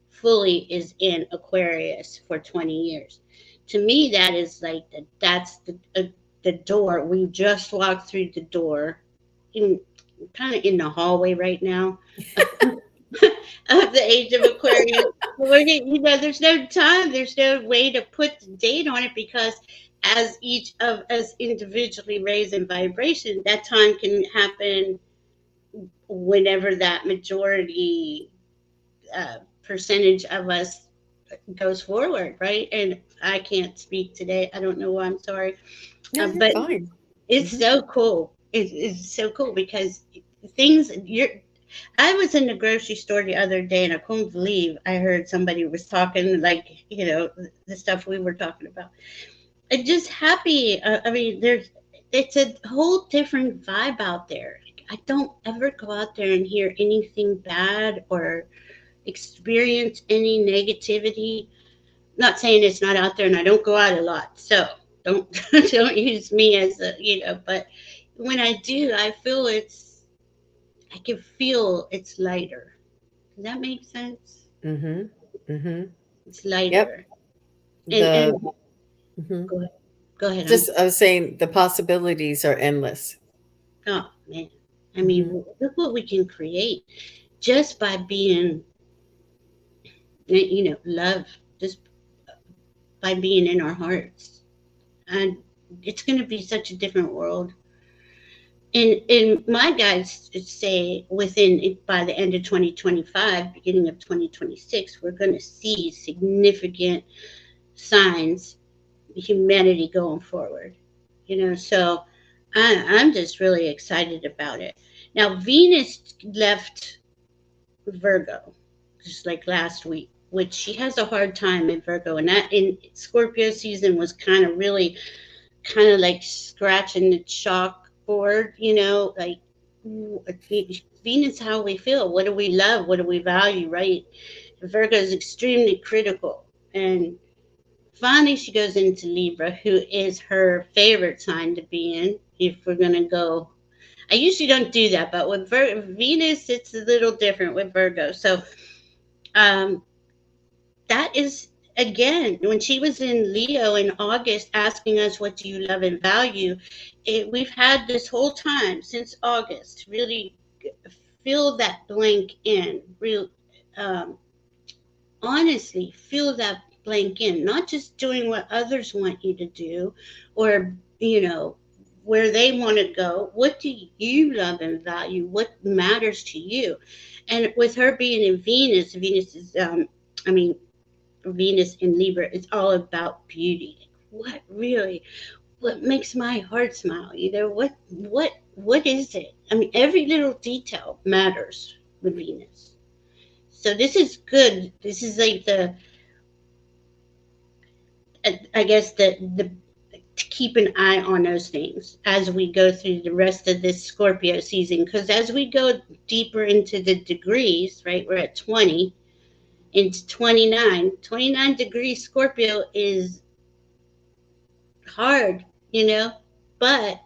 fully is in Aquarius for 20 years. To me, that is like that's the door. We just walked through the door, in kind of in the hallway right now of the age of Aquarius. There's no time, there's no way to put the date on it because as each of us individually raise in vibration, that time can happen whenever that majority percentage of us goes forward, right? And I can't speak today. I don't know why. I'm sorry, no, you're but fine. it's Mhm. so cool. It's so cool because things you're. I was in the grocery store the other day and I couldn't believe I heard somebody was talking like the stuff we were talking about. I'm just happy. I mean, it's a whole different vibe out there. I don't ever go out there and hear anything bad or experience any negativity. Not saying it's not out there, and I don't go out a lot, so don't don't use me as but when I do, I can feel it's lighter. Does that make sense? Mhm. Mhm. It's Yep. lighter, and The mhm. go ahead. Go ahead. Just I was saying the possibilities are endless. Oh man, I Mhm. mean, look what we can create just by being, love, just by being in our hearts, and it's going to be such a different world. And my guys say within by the end of 2025, beginning of 2026, we're going to see significant signs of humanity going forward. So I'm just really excited about it. Now Venus left Virgo just like last week, which she has a hard time in Virgo, and that in Scorpio season was kind of like scratching the chalkboard, like Venus, how we feel, what do we love, what do we value, right? Virgo is extremely critical, and finally she goes into Libra, who is her favorite sign to be in. If we're gonna go, I usually don't do that, but with Venus, it's a little different with Virgo. So um, that is again when she was in Leo in August asking us what do you love and value. We've had this whole time since August really fill that blank in. Real, um, honestly, fill that blank in. Not just doing what others want you to do, or where they want to go. What do you love and value? What matters to you? And with her being in Venus, Venus is, I mean, Venus in Libra is all about beauty. What really, what makes my heart smile? What is it? I mean, every little detail matters with Venus. So this is good. This is like the, I guess the to keep an eye on those things as we go through the rest of this Scorpio season. Because as we go deeper into the degrees, right, we're at 20 into 29 degrees Scorpio is hard, you know, but,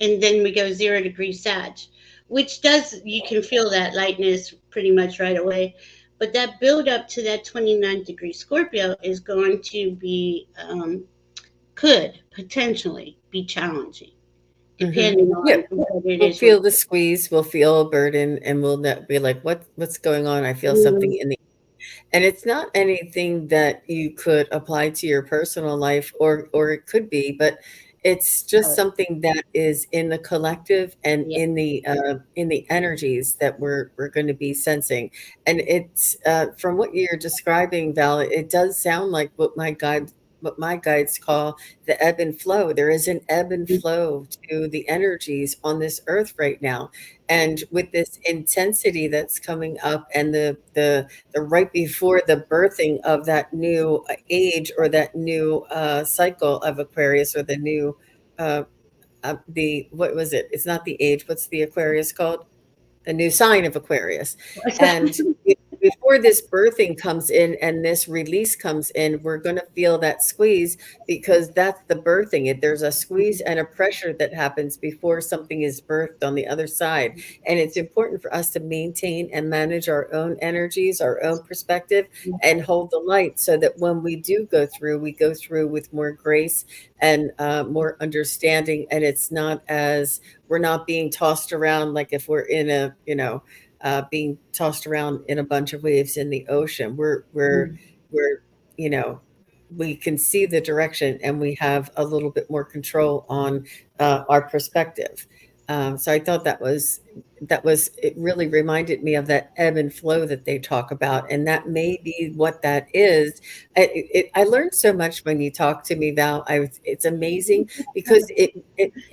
and then we go 0 degree Sag, which does, you can feel that lightness pretty much right away. But that build up to that 29 degree Scorpio is going to be, could potentially be challenging, Mhm. depending Yeah, on what it we'll is we're. feel the squeeze, we'll feel a burden, and we'll not be like, what's going on? I feel something Mm, in the, and it's not anything that you could apply to your personal life, or it could be, but it's just oh, something that is in the collective and yeah, in the energies that we're going to be sensing. And it's from what you're describing, Val, it does sound like what my guides call the ebb and flow. There is an ebb and mm, flow to the energies on this earth right now. And with this intensity that's coming up, and the right before the birthing of that new age, or that new cycle of Aquarius, or the new uh, the what was it? It's not the age. What's the Aquarius called? The new sign of Aquarius. And before this birthing comes in and this release comes in, we're going to feel that squeeze, because that's the birthing. There's a squeeze and a pressure that happens before something is birthed on the other side. And it's important for us to maintain and manage our own energies, our own perspective, and hold the light, so that when we do go through, we go through with more grace and more understanding. And it's not as, we're not being tossed around like if we're in a, being tossed around in a bunch of waves in the ocean. We're, you know, we can see the direction, and we have a little bit more control on our perspective. So I thought it really reminded me of that ebb and flow that they talk about, and that may be what that is. I learned so much when you talk to me, Val. It's amazing, because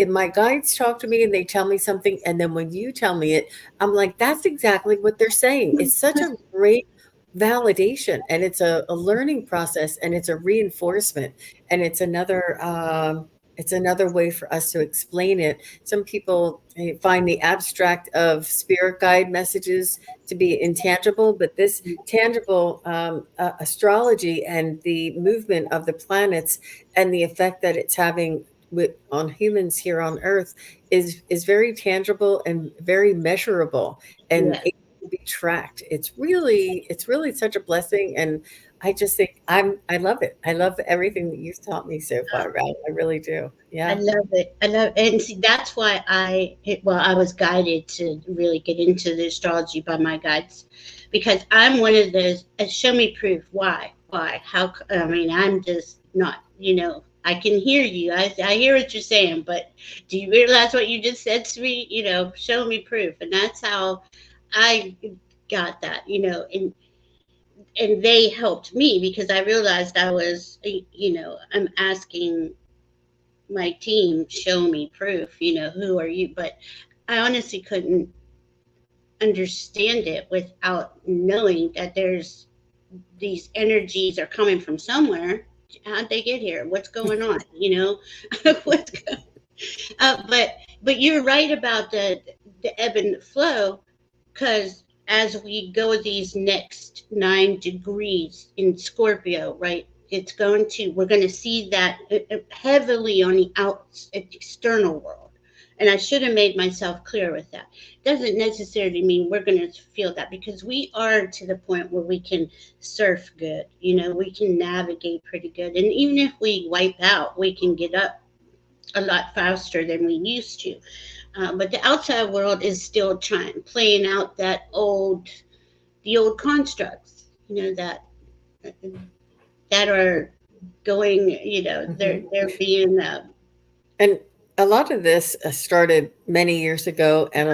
my guides talk to me and they tell me something, and then when you tell me it, I'm like, that's exactly what they're saying. It's such a great validation, and it's a learning process, and it's a reinforcement, and it's another way for us to explain it. Some people find the abstract of spirit guide messages to be intangible, but this tangible astrology and the movement of the planets and the effect that it's having on humans here on Earth is very tangible and very measurable, and yeah. it can be tracked. It's really such a blessing, and I just think I love it. I love everything that you've taught me so far, Val. I really do. I Yeah. love it. I love, and see, that's why well, I was guided to really get into the astrology by my guides, because I'm one of those. Show me proof. Why? Why? How? I mean, I'm just not. I can hear you. I hear what you're saying, but do you realize what you just said to me? Show me proof, and that's how I got that. And they helped me because I realized I was. I'm asking my team show me proof, who are you? But I honestly couldn't understand it without knowing that there's these energies are coming from somewhere. How'd they get here? What's going on? What's but you're right about the ebb and flow, because as we go these next 9 degrees in Scorpio, right? We're going to see that heavily on the external world. And I should have made myself clear with that. Doesn't necessarily mean we're going to feel that, because we are to the point where we can surf good. We can navigate pretty good. And even if we wipe out, we can get up a lot faster than we used to. But the outside world is still playing out the old constructs, that are going, Mhm. they're being, And a lot of this started many years ago, and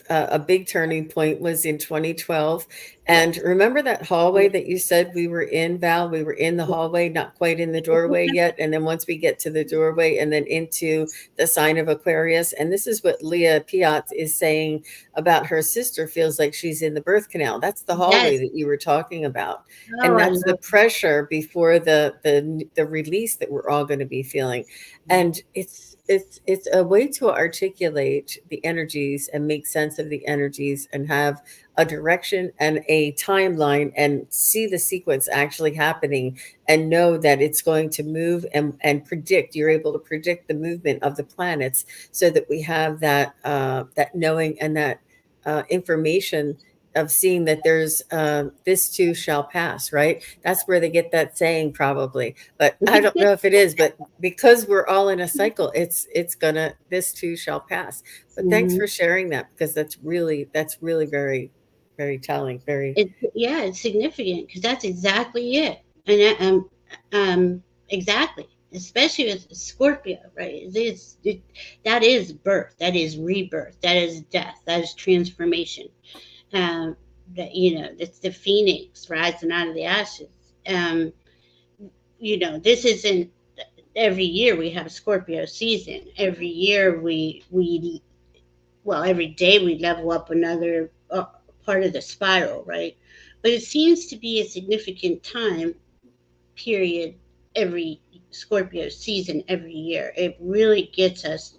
a big turning point was in 2012. And yes. remember that hallway that you said we were in, Val? We were in the hallway, not quite in the doorway yet. And then once we get to the doorway and then into the sign of Aquarius, and this is what Leah Piat is saying about her sister feels like she's in the birth canal. That's the hallway Yes. that you were talking about. Oh, And I that's the love pressure before the release that we're all going to be feeling. And it's a way to articulate the energies and make sense of the energies and have a direction and a timeline and see the sequence actually happening and know that it's going to move and predict. You're able to predict the movement of the planets so that we have that knowing and that information of seeing that there's this too shall pass, right? That's where they get that saying probably, but I don't know if it is. But because we're all in a cycle, it's gonna, this too shall pass. But thanks Mhm. for sharing that, because that's really very, very telling. Very. Yeah, it's significant because that's exactly it. And exactly, especially with Scorpio, right? That is birth, that is rebirth, that is death, that is transformation. Um, it's the phoenix rising out of the ashes. Um, this isn't every year we have Scorpio season. Every year every day we level up another part of the spiral, right? But it seems to be a significant time period every Scorpio season every year. It really gets us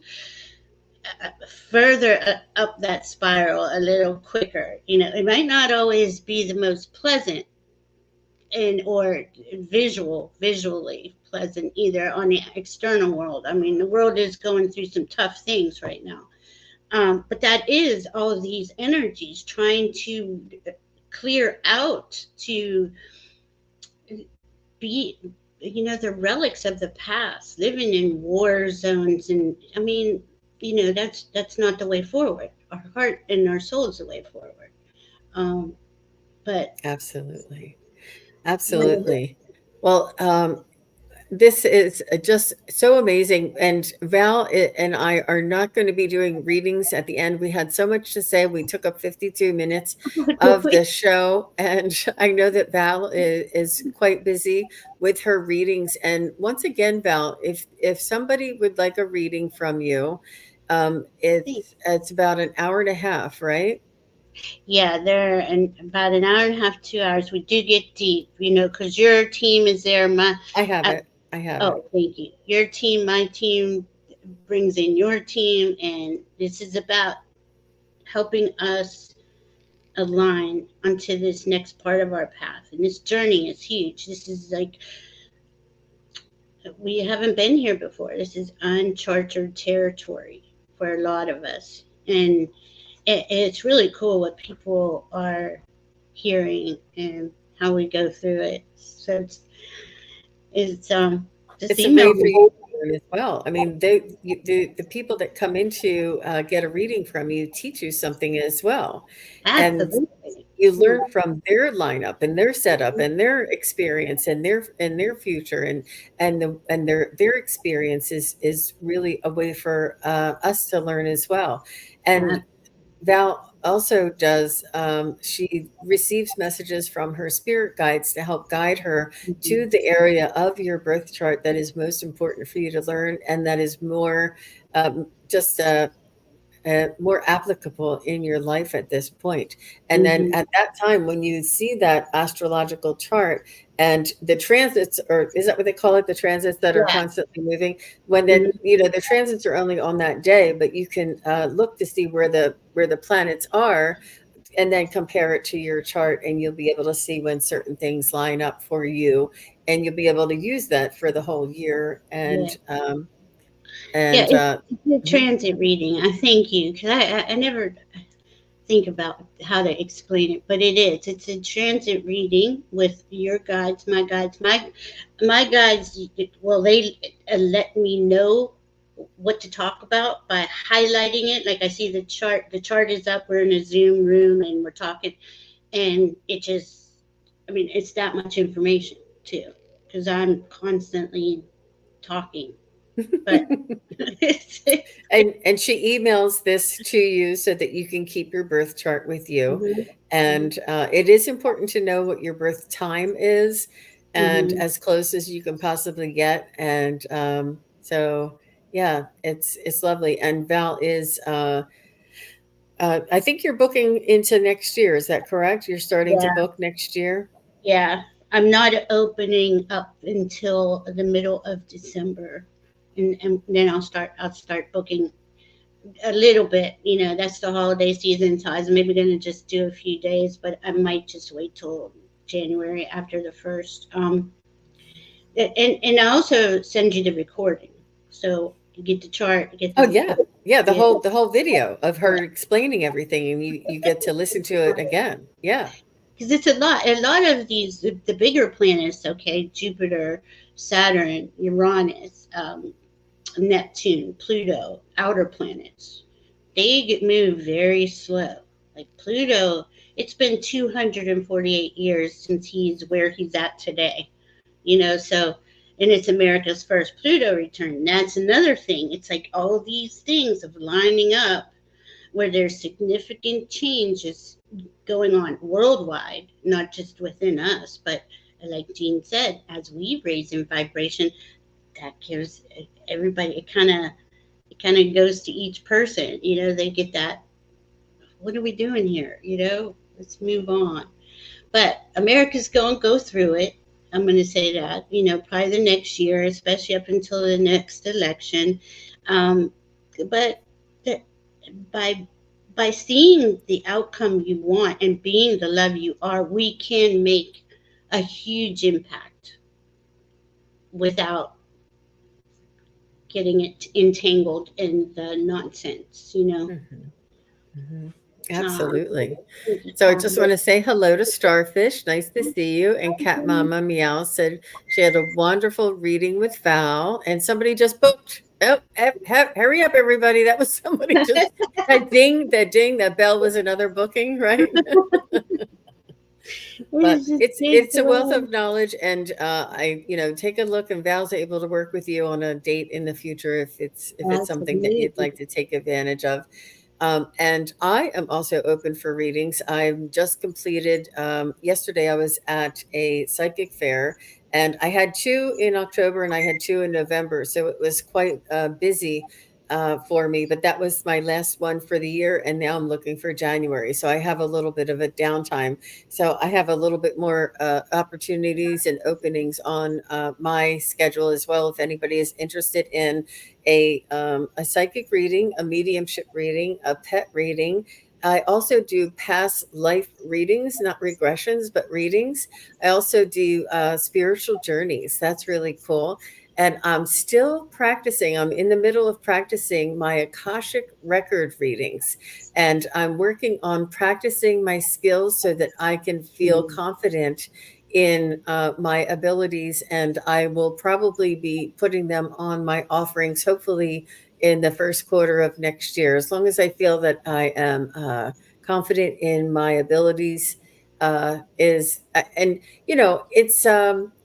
further up that spiral a little quicker. It might not always be the most pleasant and or visually pleasant either on the external world. I mean, the world is going through some tough things right now. But that is all of these energies trying to clear out, to be, the relics of the past, living in war zones. And I mean, that's not the way forward. Our heart and our soul is the way forward. Um, but Absolutely. when Absolutely. Well, this is just so amazing. And and I are not going to be doing readings at the end. We had so much to say. We took up 52 minutes of the show. And I know that Val is quite busy with her readings. And once again, Val, if somebody would like a reading from you, it's about an hour and a half, right? Yeah, they're about an hour and a half, 2 hours. We do get deep, because your team is there. I have Uh, it. I have it. oh, thank you. Your team, my team brings in your team, and this is about helping us align onto this next part of our path. And this journey is huge. This is like, we haven't been here before. This is uncharted territory for a lot of us. And it's really cool what people are hearing and how we go through it. So it's just It's a email way for you me. to learn as well. I mean, the people that come in to get a reading from you teach you something as well, and Absolutely. you Mm, learn from their lineup and their setup and their experience and their future, and their experience is really a way for us to learn as well. And Val also does, she receives messages from her spirit guides to help guide her absolutely. to the area of your birth chart that is most important for you to learn and that is more just more applicable in your life at this point. And then Hmm. at that time, when you see that astrological chart and the transits, or is that what they call it? The transits that are Yeah. constantly moving. When then, Hmm. the transits are only on that day, but you can look to see where the planets are, and then compare it to your chart, and you'll be able to see when certain things line up for you, and you'll be able to use that for the whole year. Yeah. Yeah. And It's a mhm. transit reading. I thank you because I never think about how to explain it, but it is. It's a transit reading with your guides, my guides, my guides. Well, they let me know. what to talk about by highlighting it. Like I see the chart is up, we're in a Zoom room and we're talking, and it just, I mean, it's that much information too, because I'm constantly talking. But it's, And she emails this to you so that you can keep your birth chart with you. mhm, mhm, And it is important to know what your birth time is, and mhm. as close as you can possibly get. And so, yeah, it's lovely. And Val is, I think you're booking into next year. Is that correct? You're starting to Yeah, book next year. yeah. I'm not opening up until the middle of December, and then I'll start booking a little bit. That's the holiday season, so I was maybe gonna just do a few days, but I might just wait till January after the first. And I also send you the recording, so you get the chart, you get the Oh yeah, recording. yeah. Yeah, The whole video of her explaining everything, and you get to listen to it again. Yeah. because it's a lot. A lot of these, the bigger planets, okay, Jupiter, Saturn, Uranus, Neptune, Pluto, outer planets, they get moved very slow. Like Pluto, it's been 248 years since he's where he's at today. So, and it's America's first Pluto return. That's another thing. It's like all these things of lining up where there's significant changes going on worldwide, not just within us, but like Jean said, as we raise in vibration, that gives everybody, it kind of goes to each person. They get that, what are we doing here? Let's move on. But America's going to go through it. I'm going to say that, probably the next year, especially up until the next election. Um, but the, by by seeing the outcome you want and being the love you are, we can make a huge impact without getting it entangled in the nonsense. Mhm, mhm. Um, Absolutely. So I just want to say hello to Starfish. Nice to see you. And Cat Mama Meow said she had a wonderful reading with Val, and somebody just booked. Oh, hurry up, everybody! That was somebody just that ding, that ding, that bell was another booking, right? But it's just it's a wealth ridiculous. of knowledge, and I take a look, and Val's able to work with you on a date in the future if it's That's something that you'd amazing. like to take advantage of. And I am also open for readings. I've just completed, yesterday, I was at a psychic fair, and I had two in October and I had two in November. So it was quite busy for me, but that was my last one for the year. And now I'm looking for January. So I have a little bit of a downtime. So I have a little bit more opportunities and openings on my schedule as well. If anybody is interested in a psychic reading, a mediumship reading, a pet reading. I also do past life readings, not regressions, but readings. I also do spiritual journeys. That's really cool. And I'm still practicing. I'm in the middle of practicing my Akashic record readings. And I'm working on practicing my skills so that I can feel Mm. confident in my abilities, and I will probably be putting them on my offerings, hopefully in the first quarter of next year. As long as I feel that I am confident in my abilities, and it's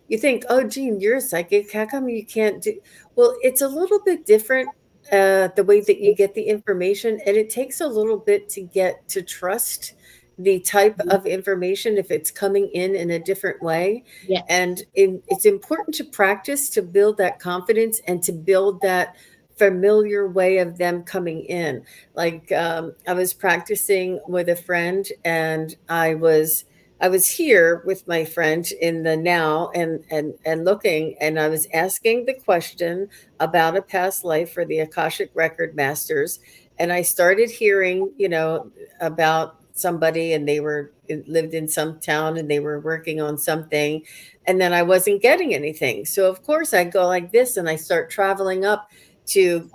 you think, oh, Gene, you're a psychic. How come you can't do? Well, it's a little bit different. The way that you get the information, and it takes a little bit to get to trust the type of information if it's coming in a different way. Yes. And it's important to practice to build that confidence and to build that familiar way of them coming in. Like I was practicing with a friend, and I was here with my friend in the now, and looking, and I was asking the question about a past life for the Akashic Record Masters, and I started hearing, about somebody, and they were lived in some town, and they were working on something, and then I wasn't getting anything. So of course I go like this, and I start traveling up to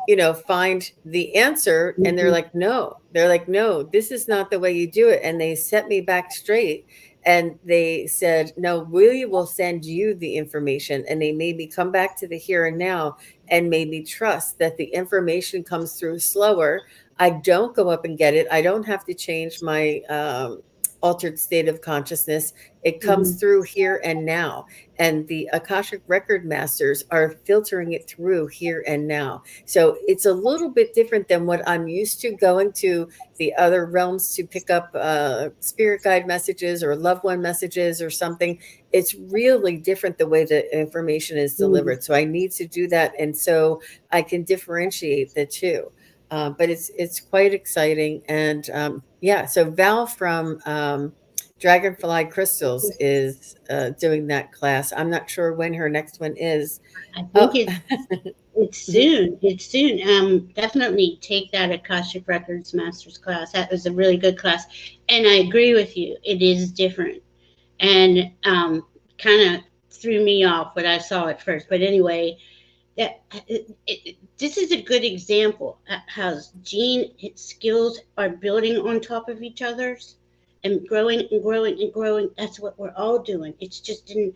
find the answer, and they're Mhm. like, no, this is not the way you do it, and they set me back straight. And they said, no, we will send you the information. And they made me come back to the here and now and made me trust that the information comes through slower. I don't go up and get it. I don't have to change my altered state of consciousness. It comes Mhm. through here and now. And the Akashic record masters are filtering it through here and now. So it's a little bit different than what I'm used to going to the other realms to pick up spirit guide messages or loved one messages or something. It's really different the way the information is Mhm. delivered. So I need to do that. And so I can differentiate the two. But it's quite exciting. And yeah, so Val from Dragonfly Crystals is doing that class. I'm not sure when her next one is. I Oh, think it's mhm, soon. It's soon. Definitely take that Akashic Records Masters class. That was a really good class, and I agree with you. It is different, and kind of threw me off when I saw it first. But anyway, this is a good example of how gene skills are building on top of each other's and growing and growing and growing. That's what we're all doing. It's just in.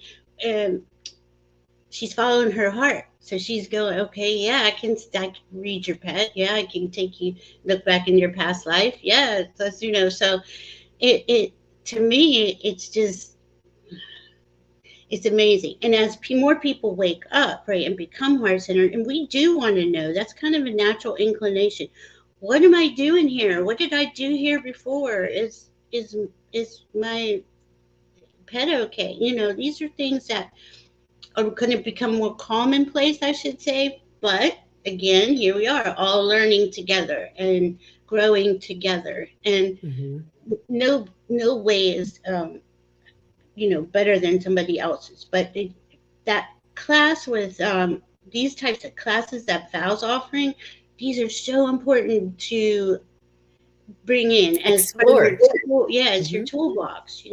Um, she's following her heart. So she's going, okay, yeah, I can read your pet. Yeah, I can take you, look back in your past life. Yeah, that's, so it to me, it's just, it's amazing. And as more people wake up, right, and become heart centered, and we do want to know, that's kind of a natural inclination. What am I doing here? What did I do here before? Is my pet okay? These are things that are going to become more commonplace, I should say. But again, here we are, all learning together and growing together. And mhm. no way is better than somebody else's. But that class with these types of classes that Val's offering, these are so important to bring in as part of your Explore. tool. Yeah, it's your Mhm. toolbox.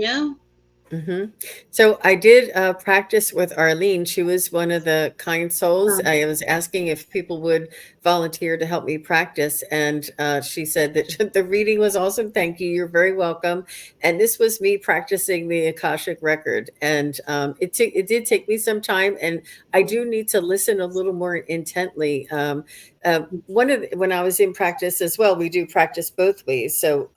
Hmm. So I did practice with Arlene. She was one of the kind souls. Um, I was asking if people would volunteer to help me practice, and she said that the reading was awesome. Thank you. You're very welcome. And this was me practicing the Akashic record, and it did take me some time, and I do need to listen a little more intently. When I was in practice as well, we do practice both ways. So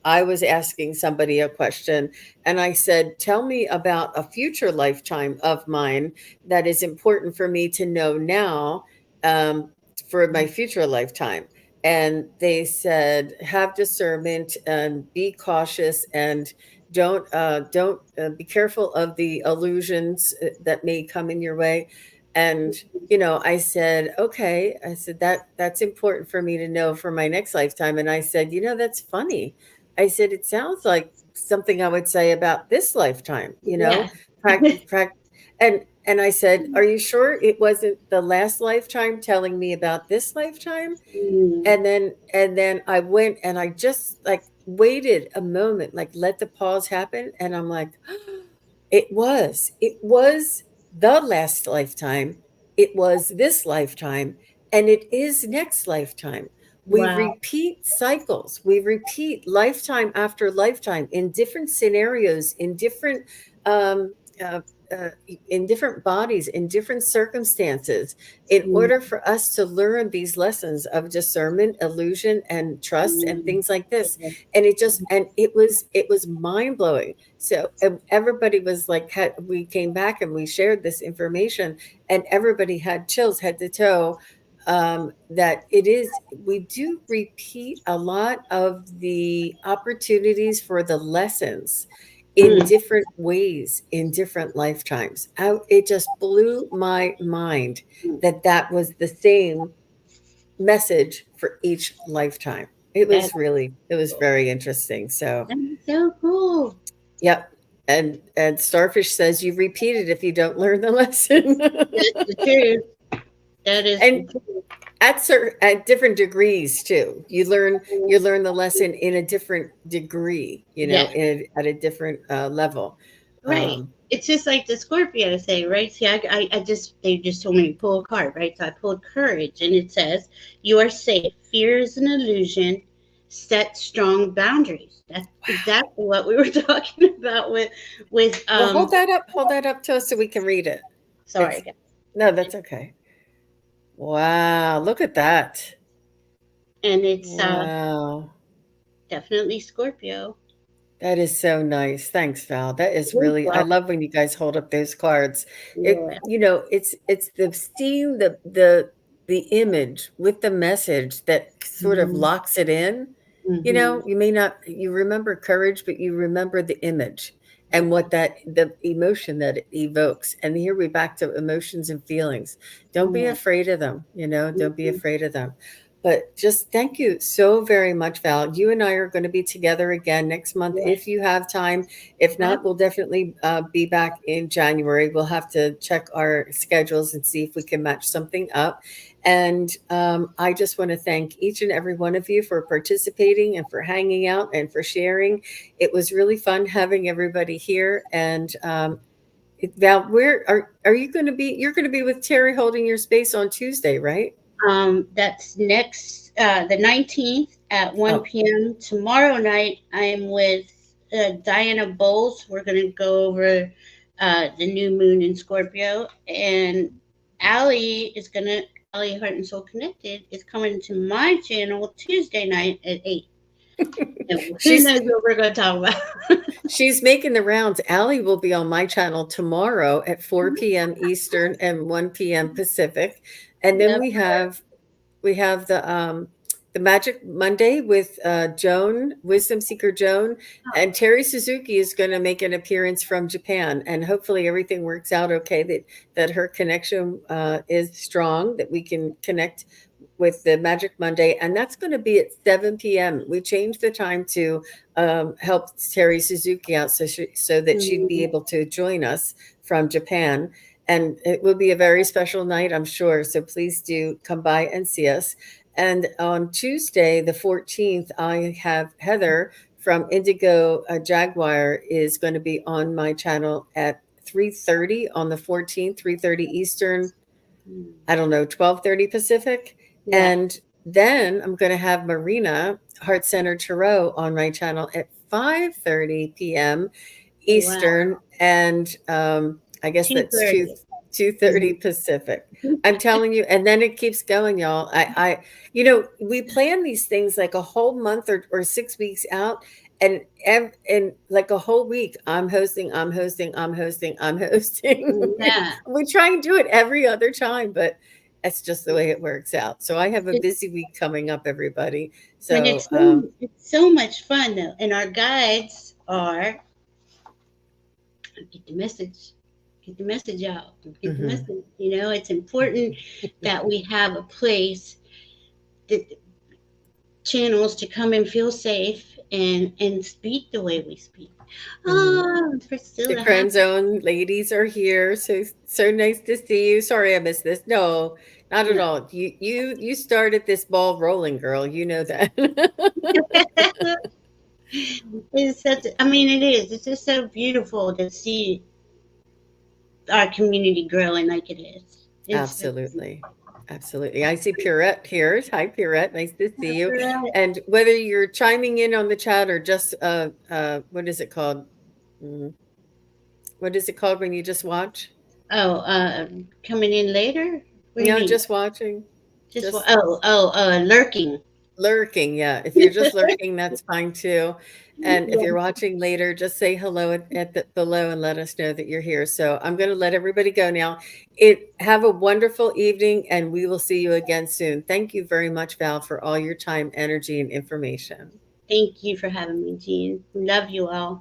I was asking somebody a question and I said, tell me about a future lifetime of mine that is important for me to know now um, for my future lifetime. And they said, have discernment and be cautious and don't be careful of the illusions that may come in your way. And I said, okay. I said that's important for me to know for my next lifetime. And I said, that's funny. I said, it sounds like something I would say about this lifetime, yeah. practice. And I said, are you sure it wasn't the last lifetime telling me about this lifetime? Mm, And then I went and I just like waited a moment, like let the pause happen. And I'm like, it was the last lifetime. It was this lifetime, and it is next lifetime. We wow. repeat cycles. We repeat lifetime after lifetime in different scenarios, um, uh, uh, in different bodies, in different circumstances, in Mm, order for us to learn these lessons of discernment, illusion, and trust, and mm, things like this. okay. And it was mind blowing. So everybody was like, we came back and we shared this information, and everybody had chills head to toe. That it is, we do repeat a lot of the opportunities for the lessons in Mm, different ways in different lifetimes. It just blew my mind mm. that that was the same message for each lifetime. That's It was cool. very interesting. So, That is so cool. yep. And Starfish says you repeat it if you don't learn the lesson. That's the truth. That is the And truth. at different degrees too. You learn the lesson in a different degree, Yes, at a different level. right. Um, It's just like the Scorpio say, right? See, they just told me to pull a card, right? So I pulled courage, and it says, "You are safe. Fear is an illusion. set strong boundaries. That's exactly what we were talking about with Well, hold that up to us so we can read it. sorry It's guys. no, that's okay. Wow, look at that. And it's Wow. definitely Scorpio. That is so nice. Thanks, Val. That is You're really I welcome. love when you guys hold up those cards. It Yeah. it's the seeing the image with the message that sort of Mm-hmm. locks it in. Mm-hmm. You may not you remember courage, but you remember the image and Yeah. what that the emotion that it evokes. And here we're back to emotions and feelings. Don't be Yeah. afraid of them, don't be Mm-hmm. afraid of them. But just thank you so very much, Val. You and I are going to be together again next month if Yes. you have time. If not, Yep. we'll definitely be back in January. We'll have to check our schedules and see if we can match something up. And I just want to thank each and every one of you for participating and for hanging out and for sharing. It was really fun having everybody here. And Val, where are you going to be? You're going to be with Terry holding your space on Tuesday, right? That's next the 19th at Oh, 1 p.m. Tomorrow night, I'm with Diana Bowles. We're going to go over the new moon in Scorpio. And Allie Heart and Soul Connected is coming to my channel Tuesday night at 8. And who she's knows what we're going to talk about? She's making the rounds. Allie will be on my channel tomorrow at 4 p.m. Eastern and 1 p.m. Pacific. And then Love we have the Magic Monday with Joan, Wisdom Seeker Joan, and Terry Suzuki is going to make an appearance from Japan. And hopefully everything works out okay. That her connection is strong. That we can connect with the Magic Monday, and that's going to be at 7 p.m. We changed the time to help Terry Suzuki out so that she'd be her. able to join us from Japan. And it will be a very special night, I'm sure. So please do come by and see us. And on Tuesday, the 14th, I have Heather from Indigo Jaguar is going to be on my channel at 3:30 on the 14th, 3:30 Eastern, Mm. I don't know, 12:30 Pacific. Yeah. And then I'm going to have Marina Heart Center Tarot on my channel at 5:30 p.m. Wow. Eastern, and I guess that's 2:30. 2:30 Pacific. I'm telling you, and then it keeps going, y'all. We plan these things like a whole month or 6 weeks out, and like a whole week, I'm hosting, I'm hosting, I'm hosting, I'm hosting. Yeah. We try and do it every other time, but that's just the way it works out. So I have a busy week coming up, everybody. And So it's so much fun though. And our guides are get the message, get the message out, get the mhm, message. It's important that we have a place that channels to come and feel safe and speak the way we speak. mhm. The Priscilla, Crown happy. Zone ladies are here. So nice to see you. Sorry I missed this. No, not at No. all. You started this ball rolling, girl. You know that. It's such. I mean, it is. It's just so beautiful to see our community growing like it is. It's so Absolutely. Absolutely. I see Purette here. Hi, Purette. Nice to see you. right. And whether you're chiming in on the chat or just what is it called? Mm, what is it called when you just watch? Oh, coming in later? What do you No, mean? just watching. Just Just lurking. lurking, yeah. If you're just lurking, that's fine too. And if Yeah. you're watching later, just say hello at the below and let us know that you're here. So I'm going to let everybody go now. Have a wonderful evening, and we will see you again soon. Thank you very much, Val, for all your time, energy, and information. Thank you for having me, Jean. Love you all.